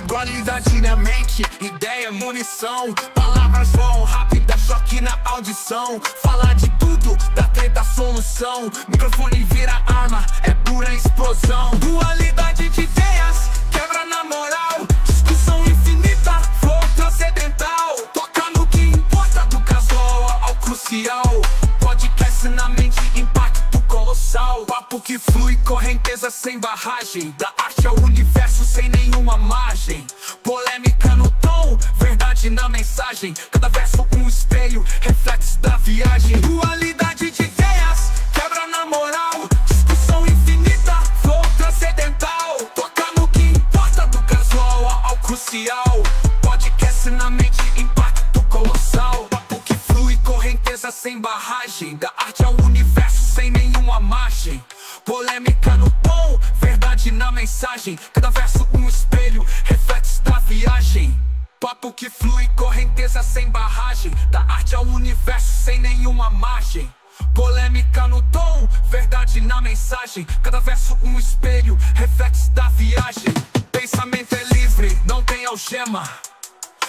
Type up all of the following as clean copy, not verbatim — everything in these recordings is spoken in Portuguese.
Qualidade na mente, ideia, munição. Palavras voam rápidas, choque na audição. Falar de tudo, da treta solução. Microfone vira arma, é pura explosão. Dualidade de ideias, quebra na moral. Discussão infinita, flow transcendental. Toca no que importa, do casual ao crucial. Podcast na mente, impacto colossal. Papo que flui, correnteza sem barragem. Da arte ao universo sem nenhuma margem. Polêmica no tom, verdade na mensagem. Cada verso um espelho, reflexo da viagem. Dualidade de ideias, quebra na moral. Discussão infinita, flow transcendental. Toca no que importa, do casual ao crucial. Podcast na mente, impacto colossal. Papo que flui, correnteza sem barragem. Da arte ao universo sem nenhuma margem. Polêmica no tom, verdade na mensagem. Cada verso um espelho, reflexo da viagem. Papo que flui, correnteza sem barragem. Da arte ao universo sem nenhuma margem. Polêmica no tom, verdade na mensagem. Cada verso um espelho, reflexo da viagem. Pensamento é livre, não tem algema.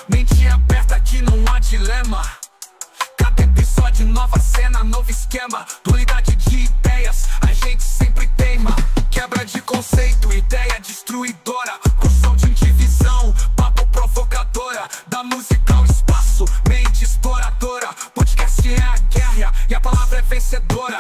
Mente aberta, aqui não há dilema. Cada episódio, nova cena, novo esquema. Dualidade de ideias, a gente sempre teima. Quebra de conceito, ideia destruidora. Construção de divisão, papo provocadora. Da música ao espaço, mente exploradora. Podcast é a guerra e a palavra é vencedora.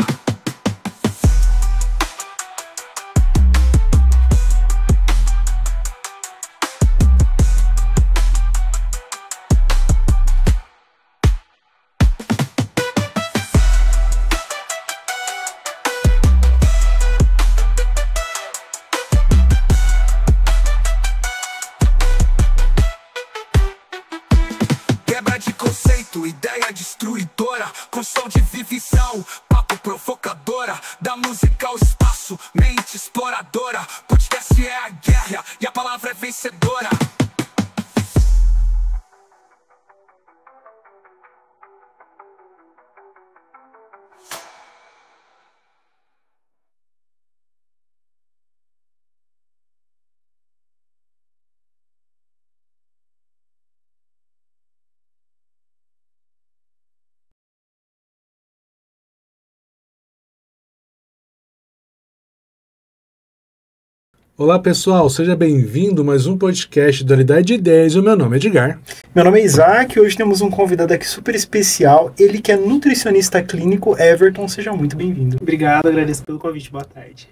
Ideia destruidora, construção de divisão, papo provocadora. Da música ao espaço, mente exploradora. Podcast é a guerra e a palavra é vencedora. Olá pessoal, seja bem-vindo a mais um podcast Dualidade de Ideias. O meu nome é Edgar. Meu nome é Isaac e hoje temos um convidado aqui super especial, ele que é nutricionista clínico, Everton, seja muito bem-vindo. Obrigado, agradeço pelo convite, boa tarde.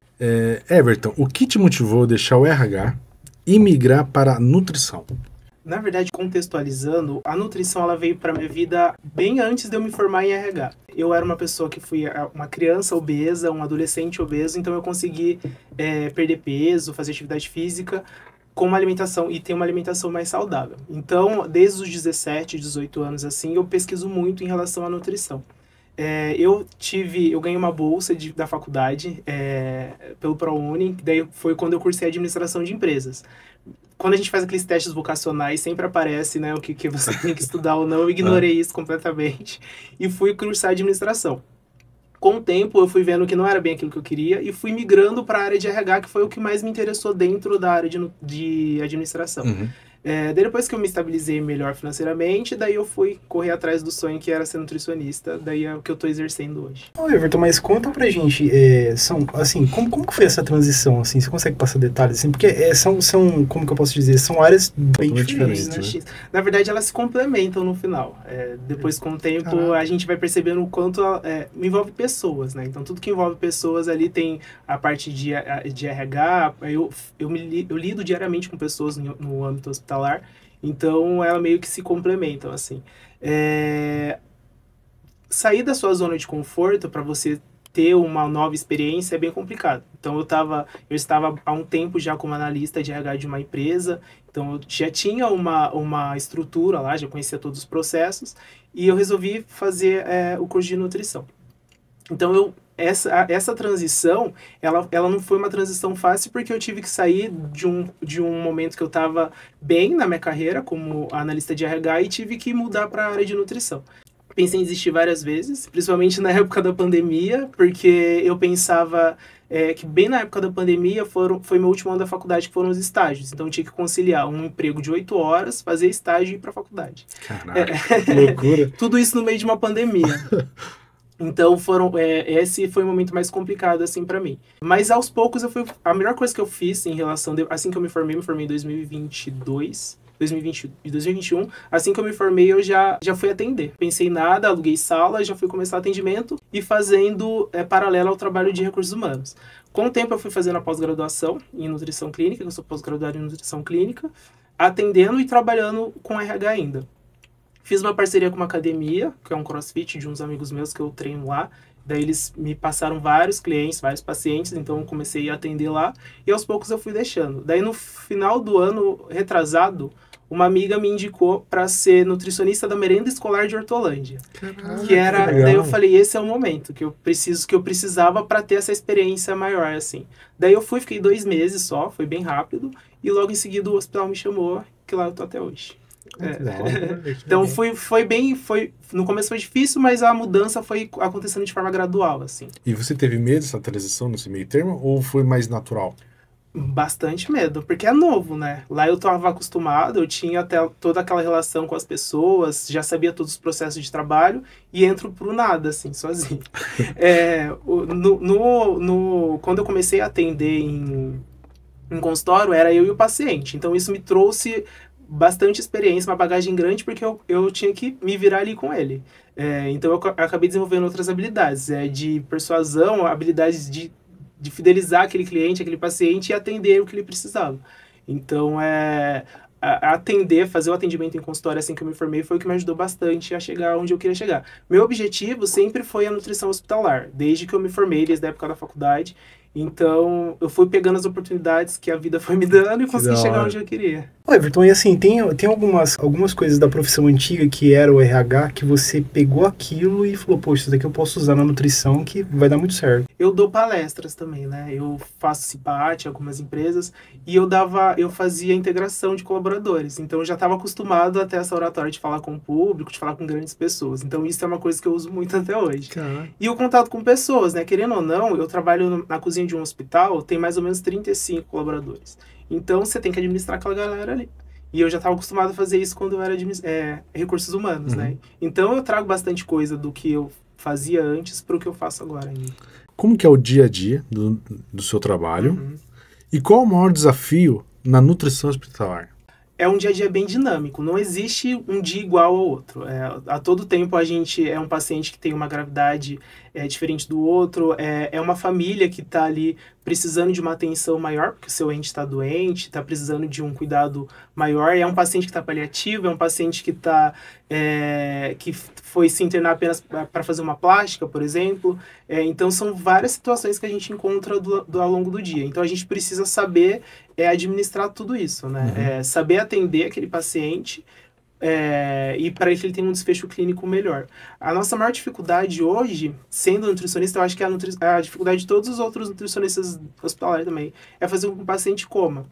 Everton, o que te motivou a deixar o RH e migrar para a nutrição? Na verdade, contextualizando, a nutrição ela veio para minha vida bem antes de eu me formar em RH. Eu era uma pessoa que fui uma criança obesa, um adolescente obeso, então eu consegui perder peso, fazer atividade física com uma alimentação e ter uma alimentação mais saudável. Então, desde os 17, 18 anos assim, eu pesquiso muito em relação à nutrição. Eu ganhei uma bolsa da faculdade pelo ProUni, daí foi quando eu cursei administração de empresas. Quando a gente faz aqueles testes vocacionais, sempre aparece, né, o que você tem que estudar ou não. Eu ignorei isso completamente e fui cursar administração. Com o tempo, eu fui vendo que não era bem aquilo que eu queria e fui migrando para a área de RH, que foi o que mais me interessou dentro da área de administração. Uhum. Daí depois que eu me estabilizei melhor financeiramente, daí eu fui correr atrás do sonho que era ser nutricionista, daí é o que eu estou exercendo hoje. Ô Everton, mas conta pra gente, como que foi essa transição, assim, você consegue passar detalhes, assim, porque como que eu posso dizer, são áreas bem diferentes, né? Na verdade, elas se complementam no final. Depois, com o tempo, a gente vai percebendo o quanto envolve pessoas, né? Então, tudo que envolve pessoas ali tem a parte de RH, eu lido diariamente com pessoas no âmbito hospitalar, então ela meio que se complementam, assim. Sair da sua zona de conforto para você ter uma nova experiência é bem complicado. Então eu estava há um tempo já como analista de RH de uma empresa, então eu já tinha uma estrutura lá, já conhecia todos os processos, e eu resolvi fazer o curso de nutrição. Então essa transição, ela não foi uma transição fácil, porque eu tive que sair de um momento que eu estava bem na minha carreira como analista de RH e tive que mudar para a área de nutrição. Pensei em desistir várias vezes, principalmente na época da pandemia, porque eu pensava que bem na época da pandemia foi meu último ano da faculdade, que foram os estágios. Então eu tinha que conciliar um emprego de 8 horas, fazer estágio e ir para a faculdade. Caraca, que loucura. Tudo isso no meio de uma pandemia. Então esse foi o momento mais complicado assim para mim. Mas aos poucos a melhor coisa que eu fiz em relação assim que eu me formei em 2021, assim que eu me formei eu já fui atender. Pensei em nada, aluguei sala, já fui começar atendimento e fazendo paralelo ao trabalho de recursos humanos. Com o tempo eu fui fazendo a pós-graduação em nutrição clínica, eu sou pós-graduado em nutrição clínica, atendendo e trabalhando com RH ainda. Fiz uma parceria com uma academia, que é um CrossFit de uns amigos meus que eu treino lá. Daí eles me passaram vários clientes, vários pacientes, então eu comecei a atender lá. E aos poucos eu fui deixando. Daí no final do ano retrasado, uma amiga me indicou para ser nutricionista da merenda escolar de Hortolândia. Caraca, Que era, legal. daí eu falei, esse é o momento que eu precisava para ter essa experiência maior, assim. Daí eu fiquei 2 meses só, foi bem rápido. E logo em seguida o hospital me chamou, que lá eu tô até hoje. Então no começo foi difícil, mas a mudança foi acontecendo de forma gradual, assim. E você teve medo dessa transição nesse meio termo ou foi mais natural? Bastante medo, porque é novo, né? Lá eu estava acostumado, eu tinha até toda aquela relação com as pessoas, já sabia todos os processos de trabalho e entro pro nada, assim, sozinho. Quando eu comecei a atender em consultório, era eu e o paciente, então isso me trouxe bastante experiência, uma bagagem grande, porque eu tinha que me virar ali com ele. Então eu acabei desenvolvendo outras habilidades, de persuasão, habilidades de fidelizar aquele cliente, aquele paciente e atender o que ele precisava. Então, fazer o atendimento em consultório assim que eu me formei foi o que me ajudou bastante a chegar onde eu queria chegar. Meu objetivo sempre foi a nutrição hospitalar, desde que eu me formei, desde a época da faculdade. Então, eu fui pegando as oportunidades que a vida foi me dando e consegui chegar onde eu queria. Ô, Everton, e assim, tem algumas coisas da profissão antiga que era o RH que você pegou aquilo e falou, poxa, isso daqui eu posso usar na nutrição que vai dar muito certo. Eu dou palestras também, né? Eu faço CIPAT em algumas empresas e eu fazia integração de colaboradores. Então, eu já estava acostumado a ter essa oratória de falar com o público, de falar com grandes pessoas. Então, isso é uma coisa que eu uso muito até hoje. Caramba. E o contato com pessoas, né? Querendo ou não, eu trabalho na cozinha de um hospital, tem mais ou menos 35 colaboradores. Então, você tem que administrar aquela galera ali. E eu já estava acostumado a fazer isso quando eu era recursos humanos, né? Então, eu trago bastante coisa do que eu fazia antes para o que eu faço agora ainda. Como que é o dia a dia do seu trabalho? E qual o maior desafio na nutrição hospitalar? É um dia a dia bem dinâmico, não existe um dia igual ao outro. A todo tempo a gente é um paciente que tem uma gravidade diferente do outro, é uma família que está ali precisando de uma atenção maior, porque o seu ente está doente, está precisando de um cuidado maior, é um paciente que está paliativo, é um paciente que que foi se internar apenas para fazer uma plástica, por exemplo. Então são várias situações que a gente encontra ao longo do dia. Então a gente precisa saber administrar tudo isso, né? Saber atender aquele paciente e para que ele tenha um desfecho clínico melhor. A nossa maior dificuldade hoje, sendo nutricionista, eu acho que a dificuldade de todos os outros nutricionistas hospitalares também, é fazer com que o paciente coma.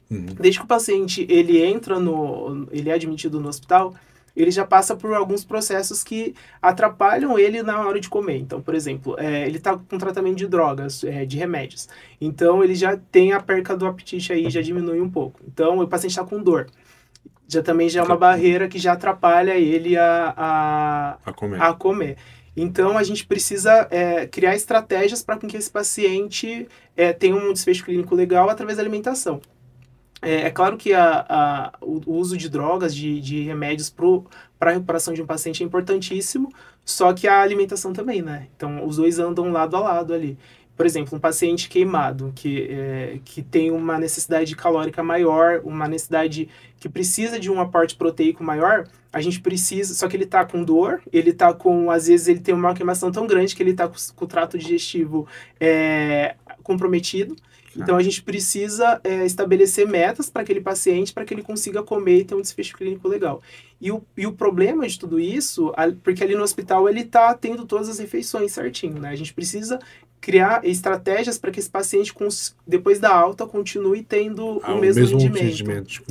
Desde que o paciente ele é admitido no hospital, ele já passa por alguns processos que atrapalham ele na hora de comer. Então, por exemplo, ele está com tratamento de drogas, de remédios. Então, ele já tem a perca do apetite aí, já diminui um pouco. Então, o paciente está com dor. Também é uma barreira que já atrapalha ele a comer. Então, a gente precisa criar estratégias para que esse paciente tenha um desfecho clínico legal através da alimentação. É claro que o uso de drogas, de remédios para a recuperação de um paciente é importantíssimo, só que a alimentação também, né? Então, os dois andam lado a lado ali. Por exemplo, um paciente queimado, que tem uma necessidade calórica maior, uma necessidade que precisa de um aporte proteico maior, a gente precisa, só que ele está com dor, às vezes ele tem uma queimação tão grande que ele está com o trato digestivo comprometido. Então, a gente precisa estabelecer metas para aquele paciente, para que ele consiga comer e ter um desfecho clínico legal. E o problema de tudo isso, porque ali no hospital ele está tendo todas as refeições certinho, né? A gente precisa criar estratégias para que esse paciente, depois da alta, continue tendo o mesmo rendimento.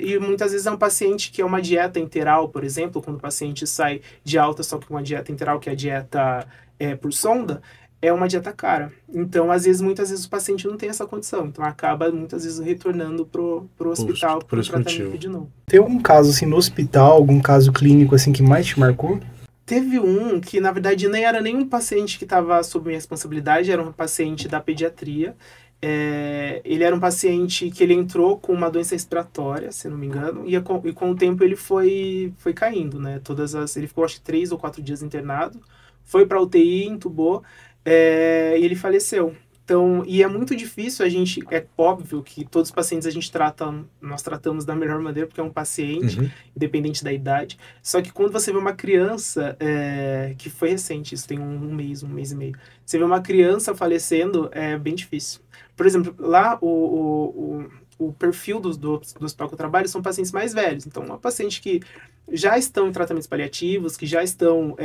E muitas vezes é um paciente que é uma dieta enteral, por exemplo, quando o paciente sai de alta só com uma dieta enteral, que é a dieta por sonda, é uma dieta cara. Então, muitas vezes o paciente não tem essa condição. Então, acaba muitas vezes retornando pro hospital pro tratamento de novo. Tem algum caso, assim, no hospital, algum caso clínico, assim, que mais te marcou? Teve um que, na verdade, nem era nenhum paciente que estava sob minha responsabilidade, era um paciente da pediatria. Ele era um paciente que ele entrou com uma doença respiratória, se não me engano, e com o tempo ele foi caindo, né? Ele ficou, acho que 3 ou 4 dias internado, foi para UTI, entubou, e ele faleceu. Então, e é muito difícil é óbvio que todos os pacientes nós tratamos da melhor maneira, porque é um paciente, independente da idade. Só que quando você vê uma criança, que foi recente, isso tem um mês e meio, você vê uma criança falecendo, é bem difícil. Por exemplo, lá o perfil do hospital que eu trabalho são pacientes mais velhos. Então, uma paciente que já estão em tratamentos paliativos, que já estão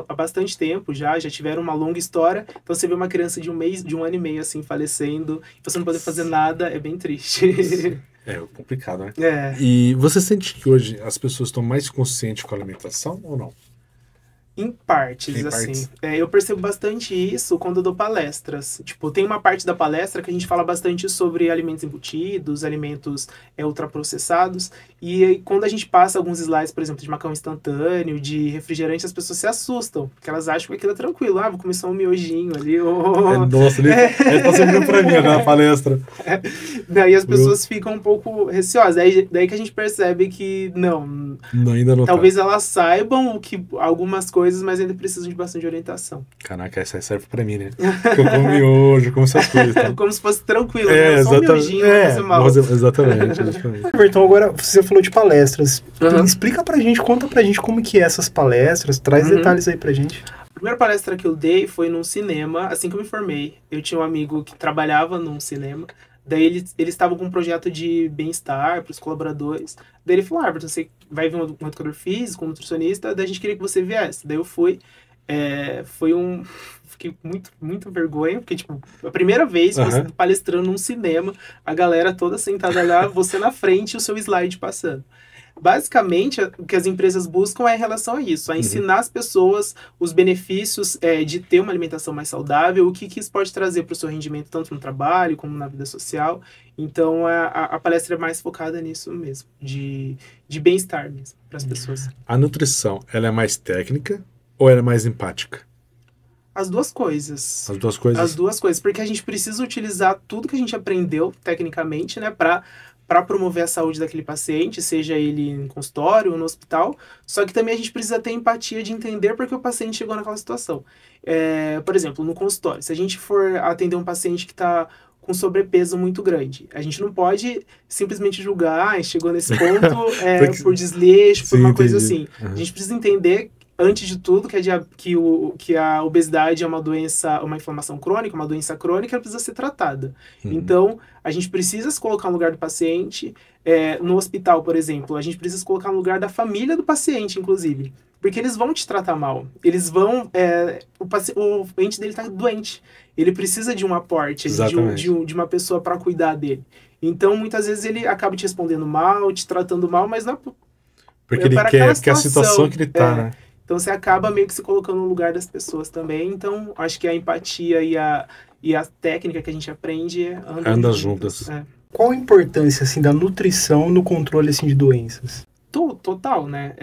há bastante tempo, já tiveram uma longa história. Então, você vê uma criança de um ano e meio, assim, falecendo, e você não poder fazer nada, é bem triste. É complicado, né? É. E você sente que hoje as pessoas estão mais conscientes com a alimentação ou não? Em partes, assim. Eu percebo bastante isso quando eu dou palestras. Tipo, tem uma parte da palestra que a gente fala bastante sobre alimentos embutidos, alimentos ultraprocessados. E aí, quando a gente passa alguns slides, por exemplo, de macarrão instantâneo, de refrigerante, as pessoas se assustam. Porque elas acham que aquilo é tranquilo. Vou comer só um miojinho ali. Nossa, ele tá sempre pra mim na palestra. Daí as pessoas ficam um pouco receosas. Daí que a gente percebe que ainda não talvez elas saibam algumas coisas, mas ainda precisam de bastante orientação. Caraca, essa serve pra mim, né? Eu como miojo, como essas coisas. Tá? Como se fosse tranquilo, né? Só um miojinho, não fazer mal. Exatamente. Então agora você falou de palestras. Explica pra gente, conta pra gente como que é essas palestras, traz detalhes aí pra gente. A primeira palestra que eu dei foi num cinema, assim que eu me formei. Eu tinha um amigo que trabalhava num cinema. Daí eles estavam com um projeto de bem-estar para os colaboradores. Daí ele falou, você vai vir um educador físico, um nutricionista, daí a gente queria que você viesse. Daí eu fui. Fiquei muito vergonha, porque, tipo, a primeira vez você palestrando num cinema, a galera toda sentada lá, você na frente e o seu slide passando. Basicamente, o que as empresas buscam é em relação a isso, a ensinar as pessoas os benefícios de ter uma alimentação mais saudável, o que isso pode trazer para o seu rendimento, tanto no trabalho como na vida social. Então, a palestra é mais focada nisso mesmo, de bem-estar mesmo, para as pessoas. A nutrição, ela é mais técnica ou ela é mais empática? As duas coisas. As duas coisas? As duas coisas, porque a gente precisa utilizar tudo que a gente aprendeu tecnicamente, né, para promover a saúde daquele paciente, seja ele em consultório ou no hospital, só que também a gente precisa ter empatia de entender por que o paciente chegou naquela situação. Por exemplo, no consultório, se a gente for atender um paciente que está com sobrepeso muito grande, a gente não pode simplesmente julgar, chegou nesse ponto por desleixo, por uma coisa assim. A gente precisa entender, antes de tudo, que a obesidade é uma doença, uma inflamação crônica, uma doença crônica, ela precisa ser tratada. Então, a gente precisa se colocar no lugar do paciente. No hospital, por exemplo, a gente precisa se colocar no lugar da família do paciente, inclusive. Porque eles vão te tratar mal. Eles vão... o ente dele está doente. Ele precisa de um aporte, de uma pessoa para cuidar dele. Então, muitas vezes, ele acaba te respondendo mal, te tratando mal, mas não... Porque ele quer a situação que ele está, né? Então, você acaba meio que se colocando no lugar das pessoas também. Então, acho que a empatia e a técnica que a gente aprende andam juntas. Qual a importância, assim, da nutrição no controle, assim, de doenças? Total, né?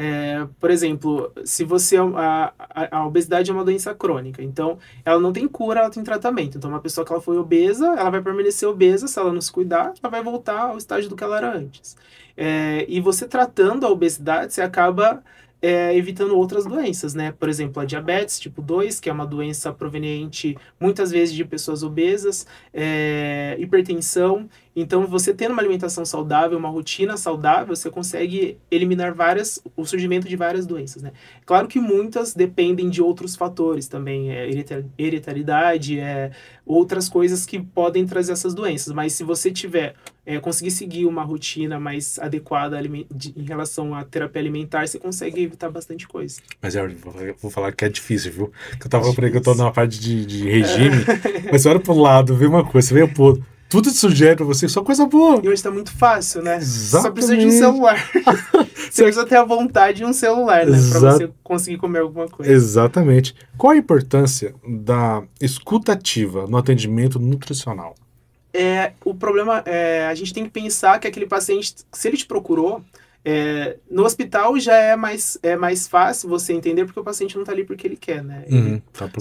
Por exemplo, se você... A obesidade é uma doença crônica. Então, ela não tem cura, ela tem tratamento. Então, uma pessoa que ela foi obesa, ela vai permanecer obesa. Se ela não se cuidar, ela vai voltar ao estágio do que ela era antes. E você tratando a obesidade, você acaba... evitando outras doenças, né? Por exemplo, a diabetes tipo 2, que é uma doença proveniente muitas vezes de pessoas obesas, hipertensão. Então, você tendo uma alimentação saudável, uma rotina saudável, você consegue eliminar o surgimento de várias doenças, né? Claro que muitas dependem de outros fatores também, hereditariedade, outras coisas que podem trazer essas doenças, mas se você conseguir seguir uma rotina mais adequada em relação à terapia alimentar, você consegue evitar bastante coisa. Mas eu vou falar que é difícil, viu? Que eu tava por aí que eu tô numa parte de regime, mas você olha pro lado, vê uma coisa, você vê pro outro. tudo te sugere pra você só coisa boa. E hoje tá muito fácil, né? Exatamente. Só precisa de um celular. Você precisa ter a vontade de um celular, né? Pra você conseguir comer alguma coisa. Exatamente. Qual a importância da escuta ativa no atendimento nutricional? O problema é a gente tem que pensar que aquele paciente, se ele te procurou, no hospital já é mais fácil você entender porque o paciente não tá ali porque ele quer, né?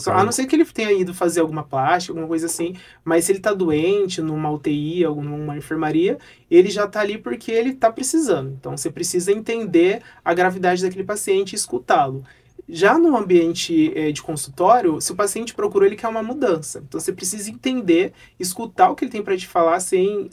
A não ser que ele tenha ido fazer alguma plástica, alguma coisa assim, mas se ele tá doente, numa UTI, numa enfermaria, ele já tá ali porque ele tá precisando. Então você precisa entender a gravidade daquele paciente e escutá-lo. Já no ambiente de consultório, se o paciente procurou, ele quer uma mudança. Então você precisa entender, escutar o que ele tem para te falar sem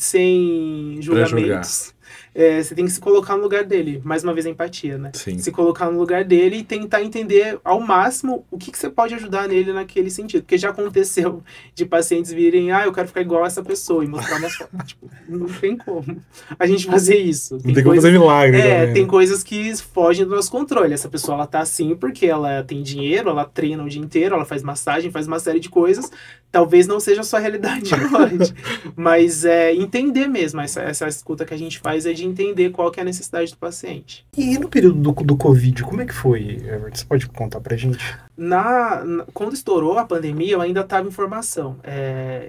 julgamentos. Você tem que se colocar no lugar dele. Mais uma vez a empatia, né? Sim. Se colocar no lugar dele e tentar entender ao máximo o que você pode ajudar nele naquele sentido. Porque já aconteceu de pacientes virem, eu quero ficar igual a essa pessoa e mostrar umas fotos. Tipo, não tem como a gente fazer isso. Não tem como fazer milagre. Tem coisas que fogem do nosso controle. Essa pessoa, ela tá assim porque ela tem dinheiro, ela treina o dia inteiro, ela faz massagem, faz uma série de coisas. Talvez não seja a sua realidade hoje. Mas entender mesmo, essa escuta que a gente faz é de entender qual que é a necessidade do paciente. E no período do Covid, como é que foi, Everton? Você pode contar pra gente? Quando estourou a pandemia, eu ainda estava em formação.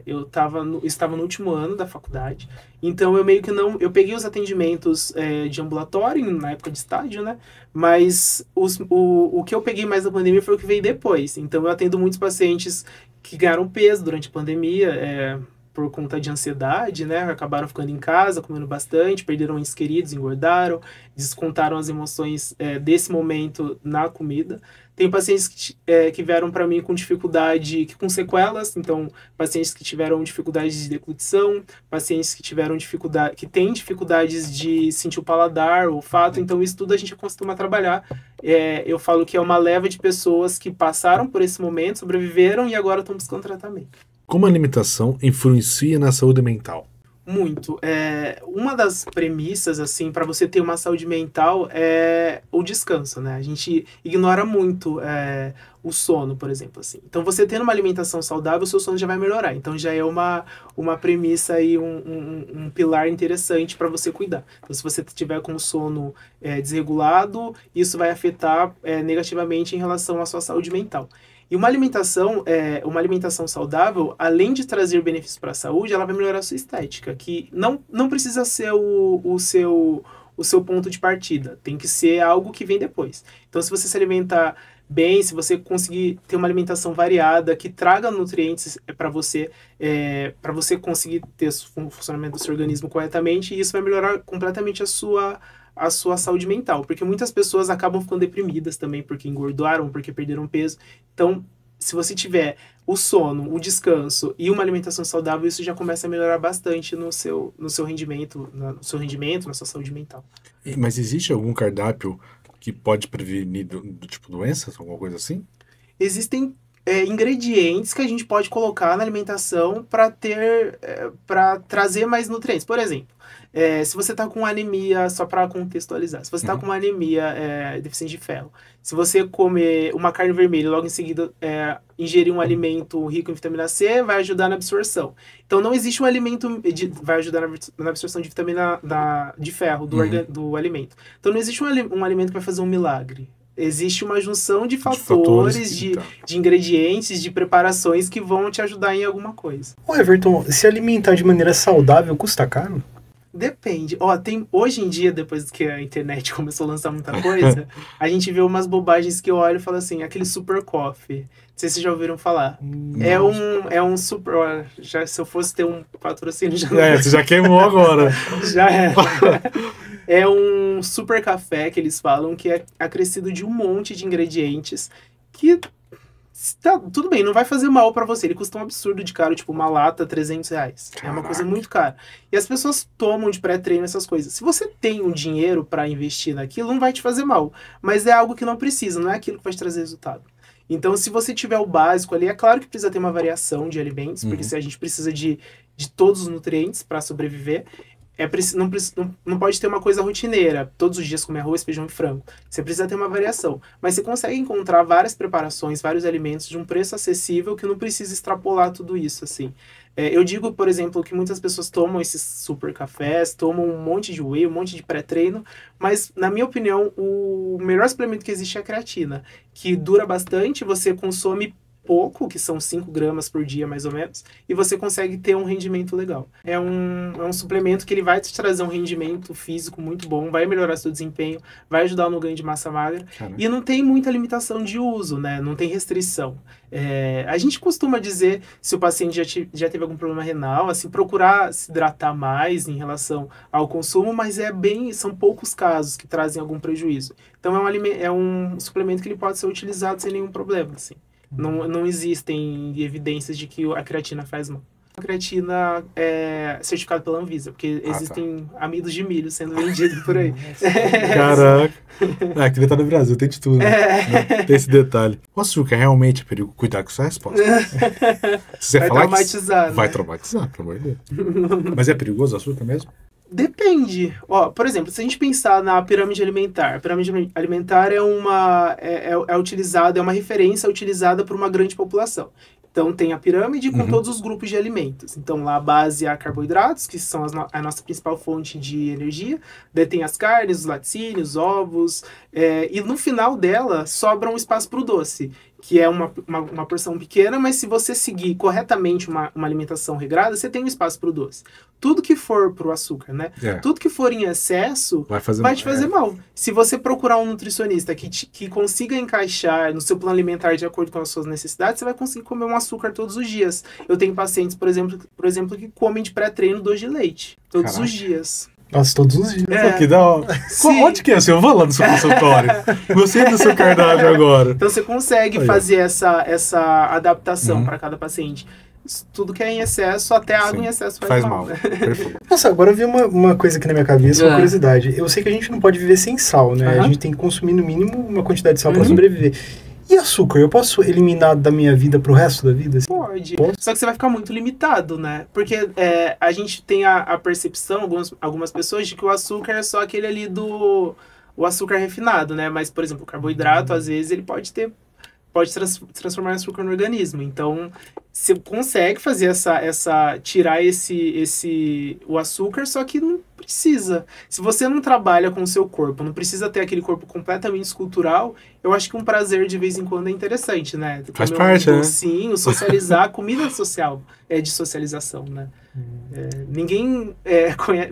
Eu estava no último ano da faculdade, então eu meio que não... Eu peguei os atendimentos de ambulatório, na época de estágio, né? Mas o que eu peguei mais da pandemia foi o que veio depois. Então eu atendo muitos pacientes que ganharam peso durante a pandemia, por conta de ansiedade, né? Acabaram ficando em casa, comendo bastante, perderam entes queridos, engordaram, descontaram as emoções desse momento na comida. Tem pacientes que vieram para mim com dificuldade, com sequelas, então pacientes que tiveram dificuldades de deglutição, pacientes que tiveram dificuldade, que têm dificuldades de sentir o paladar, o olfato, então isso tudo a gente costuma trabalhar. Eu falo que é uma leva de pessoas que passaram por esse momento, sobreviveram e agora estão buscando tratamento. Como a alimentação influencia na saúde mental? Muito. Uma das premissas, assim, para você ter uma saúde mental é o descanso, né? A gente ignora muito o sono, por exemplo, assim. Então, você tendo uma alimentação saudável, o seu sono já vai melhorar. Então, já é uma premissa e um pilar interessante para você cuidar. Então, se você tiver com o sono desregulado, isso vai afetar negativamente em relação à sua saúde mental. E uma alimentação saudável, além de trazer benefícios para a saúde, ela vai melhorar a sua estética, que não precisa ser o seu ponto de partida, tem que ser algo que vem depois. Então, se você se alimentar bem, se você conseguir ter uma alimentação variada, que traga nutrientes para você conseguir ter o funcionamento do seu organismo corretamente, e isso vai melhorar completamente a sua saúde mental, porque muitas pessoas acabam ficando deprimidas também porque engordaram, porque perderam peso. Então, se você tiver o sono, o descanso e uma alimentação saudável, isso já começa a melhorar bastante no seu rendimento, na sua saúde mental. Mas existe algum cardápio que pode prevenir do tipo doenças, alguma coisa assim? Existem ingredientes que a gente pode colocar na alimentação para trazer mais nutrientes. Por exemplo, se você está com anemia, só para contextualizar, se você está com uma anemia deficiente de ferro, se você comer uma carne vermelha e logo em seguida ingerir um alimento rico em vitamina C, vai ajudar na absorção. Então não existe um alimento vai ajudar na absorção de vitamina de ferro do alimento. Então não existe um alimento que vai fazer um milagre. Existe uma junção de fatores, de ingredientes, de preparações que vão te ajudar em alguma coisa. Ô Everton, se alimentar de maneira saudável custa caro? Depende. Hoje em dia, depois que a internet começou a lançar muita coisa, a gente vê umas bobagens que eu olho e falo assim, aquele super coffee. Não sei se vocês já ouviram falar. É um super... se eu fosse ter um patrocínio... Você já queimou agora. Já é. É um super café que eles falam que é acrescido de um monte de ingredientes que... tudo bem, não vai fazer mal pra você. Ele custa um absurdo de caro, tipo uma lata, R$300. Caraca. É uma coisa muito cara. E as pessoas tomam de pré-treino essas coisas. Se você tem um dinheiro pra investir naquilo, não vai te fazer mal. Mas é algo que não precisa, não é aquilo que vai te trazer resultado. Então, se você tiver o básico ali, é claro que precisa ter uma variação de alimentos, porque se a gente precisa de todos os nutrientes para sobreviver. não pode ter uma coisa rotineira, todos os dias comer arroz, feijão e frango. Você precisa ter uma variação. Mas você consegue encontrar várias preparações, vários alimentos de um preço acessível que não precisa extrapolar tudo isso, assim. Eu digo, por exemplo, que muitas pessoas tomam esses super cafés, tomam um monte de whey, um monte de pré-treino, mas, na minha opinião, o melhor suplemento que existe é a creatina, que dura bastante, você consome pouco, que são 5 gramas por dia, mais ou menos, e você consegue ter um rendimento legal. É um suplemento que ele vai te trazer um rendimento físico muito bom, vai melhorar seu desempenho, vai ajudar no ganho de massa magra, e não tem muita limitação de uso, né? Não tem restrição. A gente costuma dizer, se o paciente já teve algum problema renal, assim, procurar se hidratar mais em relação ao consumo, mas são poucos casos que trazem algum prejuízo. Então é um suplemento que ele pode ser utilizado sem nenhum problema, assim. Não existem evidências de que a creatina faz mal. A creatina é certificada pela Anvisa, porque existem amidos de milho sendo vendidos por aí. Caraca. Queria estar no Brasil, tem de tudo. Né? Tem esse detalhe. O açúcar realmente é perigo? Cuidar com essa resposta. Se você vai falar traumatizar, vai né? traumatizar, pelo amor de Deus. Mas é perigoso o açúcar mesmo? Depende. Por exemplo, se a gente pensar na pirâmide alimentar, a pirâmide alimentar é uma referência utilizada por uma grande população. Então, tem a pirâmide com todos os grupos de alimentos. Então, lá a base é carboidratos, que são a nossa principal fonte de energia. Daí tem as carnes, os laticínios, ovos. E no final dela, sobra um espaço para o doce, que é uma porção pequena, mas se você seguir corretamente uma alimentação regrada, você tem um espaço para o doce. Tudo que for para o açúcar, né? Tudo que for em excesso vai te fazer mal. Se você procurar um nutricionista que consiga encaixar no seu plano alimentar de acordo com as suas necessidades, você vai conseguir comer um açúcar todos os dias. Eu tenho pacientes, por exemplo, que comem de pré-treino 2 de leite, todos os dias. Nossa, todos os dias. Que da hora. Onde que é? Eu vou lá no seu consultório. Gostei do seu cardápio agora. Então você consegue fazer essa adaptação para cada paciente. Tudo que é em excesso, até água em excesso faz mal. Né? Nossa, agora eu vi uma coisa aqui na minha cabeça, uma curiosidade. Eu sei que a gente não pode viver sem sal, né? A gente tem que consumir no mínimo uma quantidade de sal para sobreviver. E açúcar, eu posso eliminar da minha vida pro resto da vida? Assim? Pode. Só que você vai ficar muito limitado, né? Porque a gente tem a percepção, algumas pessoas, de que o açúcar é só aquele ali o açúcar refinado, né? Mas, por exemplo, o carboidrato, às vezes, ele pode transformar em açúcar no organismo. Então, você consegue fazer tirar o açúcar, só que não precisa. Se você não trabalha com o seu corpo, não precisa ter aquele corpo completamente escultural, eu acho que um prazer de vez em quando é interessante, né? Faz parte, né? Docinho, socializar, comida social é de socialização, né? Ninguém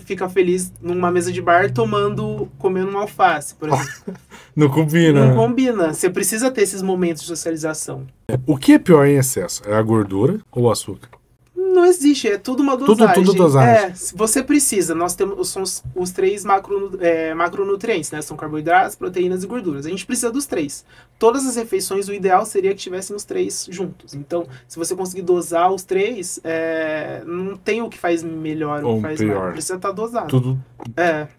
fica feliz numa mesa de bar comendo uma alface, por exemplo. Não combina. Não combina. Você precisa ter esses momentos de socialização. O que é pior em excesso? É a gordura ou o açúcar? Não existe, é tudo uma dosagem. Tudo dosagem. Você precisa, nós temos os 3 macronutrientes, né? São carboidratos, proteínas e gorduras. A gente precisa dos 3. Todas as refeições, o ideal seria que tivessem os 3 juntos. Então, se você conseguir dosar os 3, não tem o que faz melhor ou o que faz pior. Precisa estar dosado. Tudo.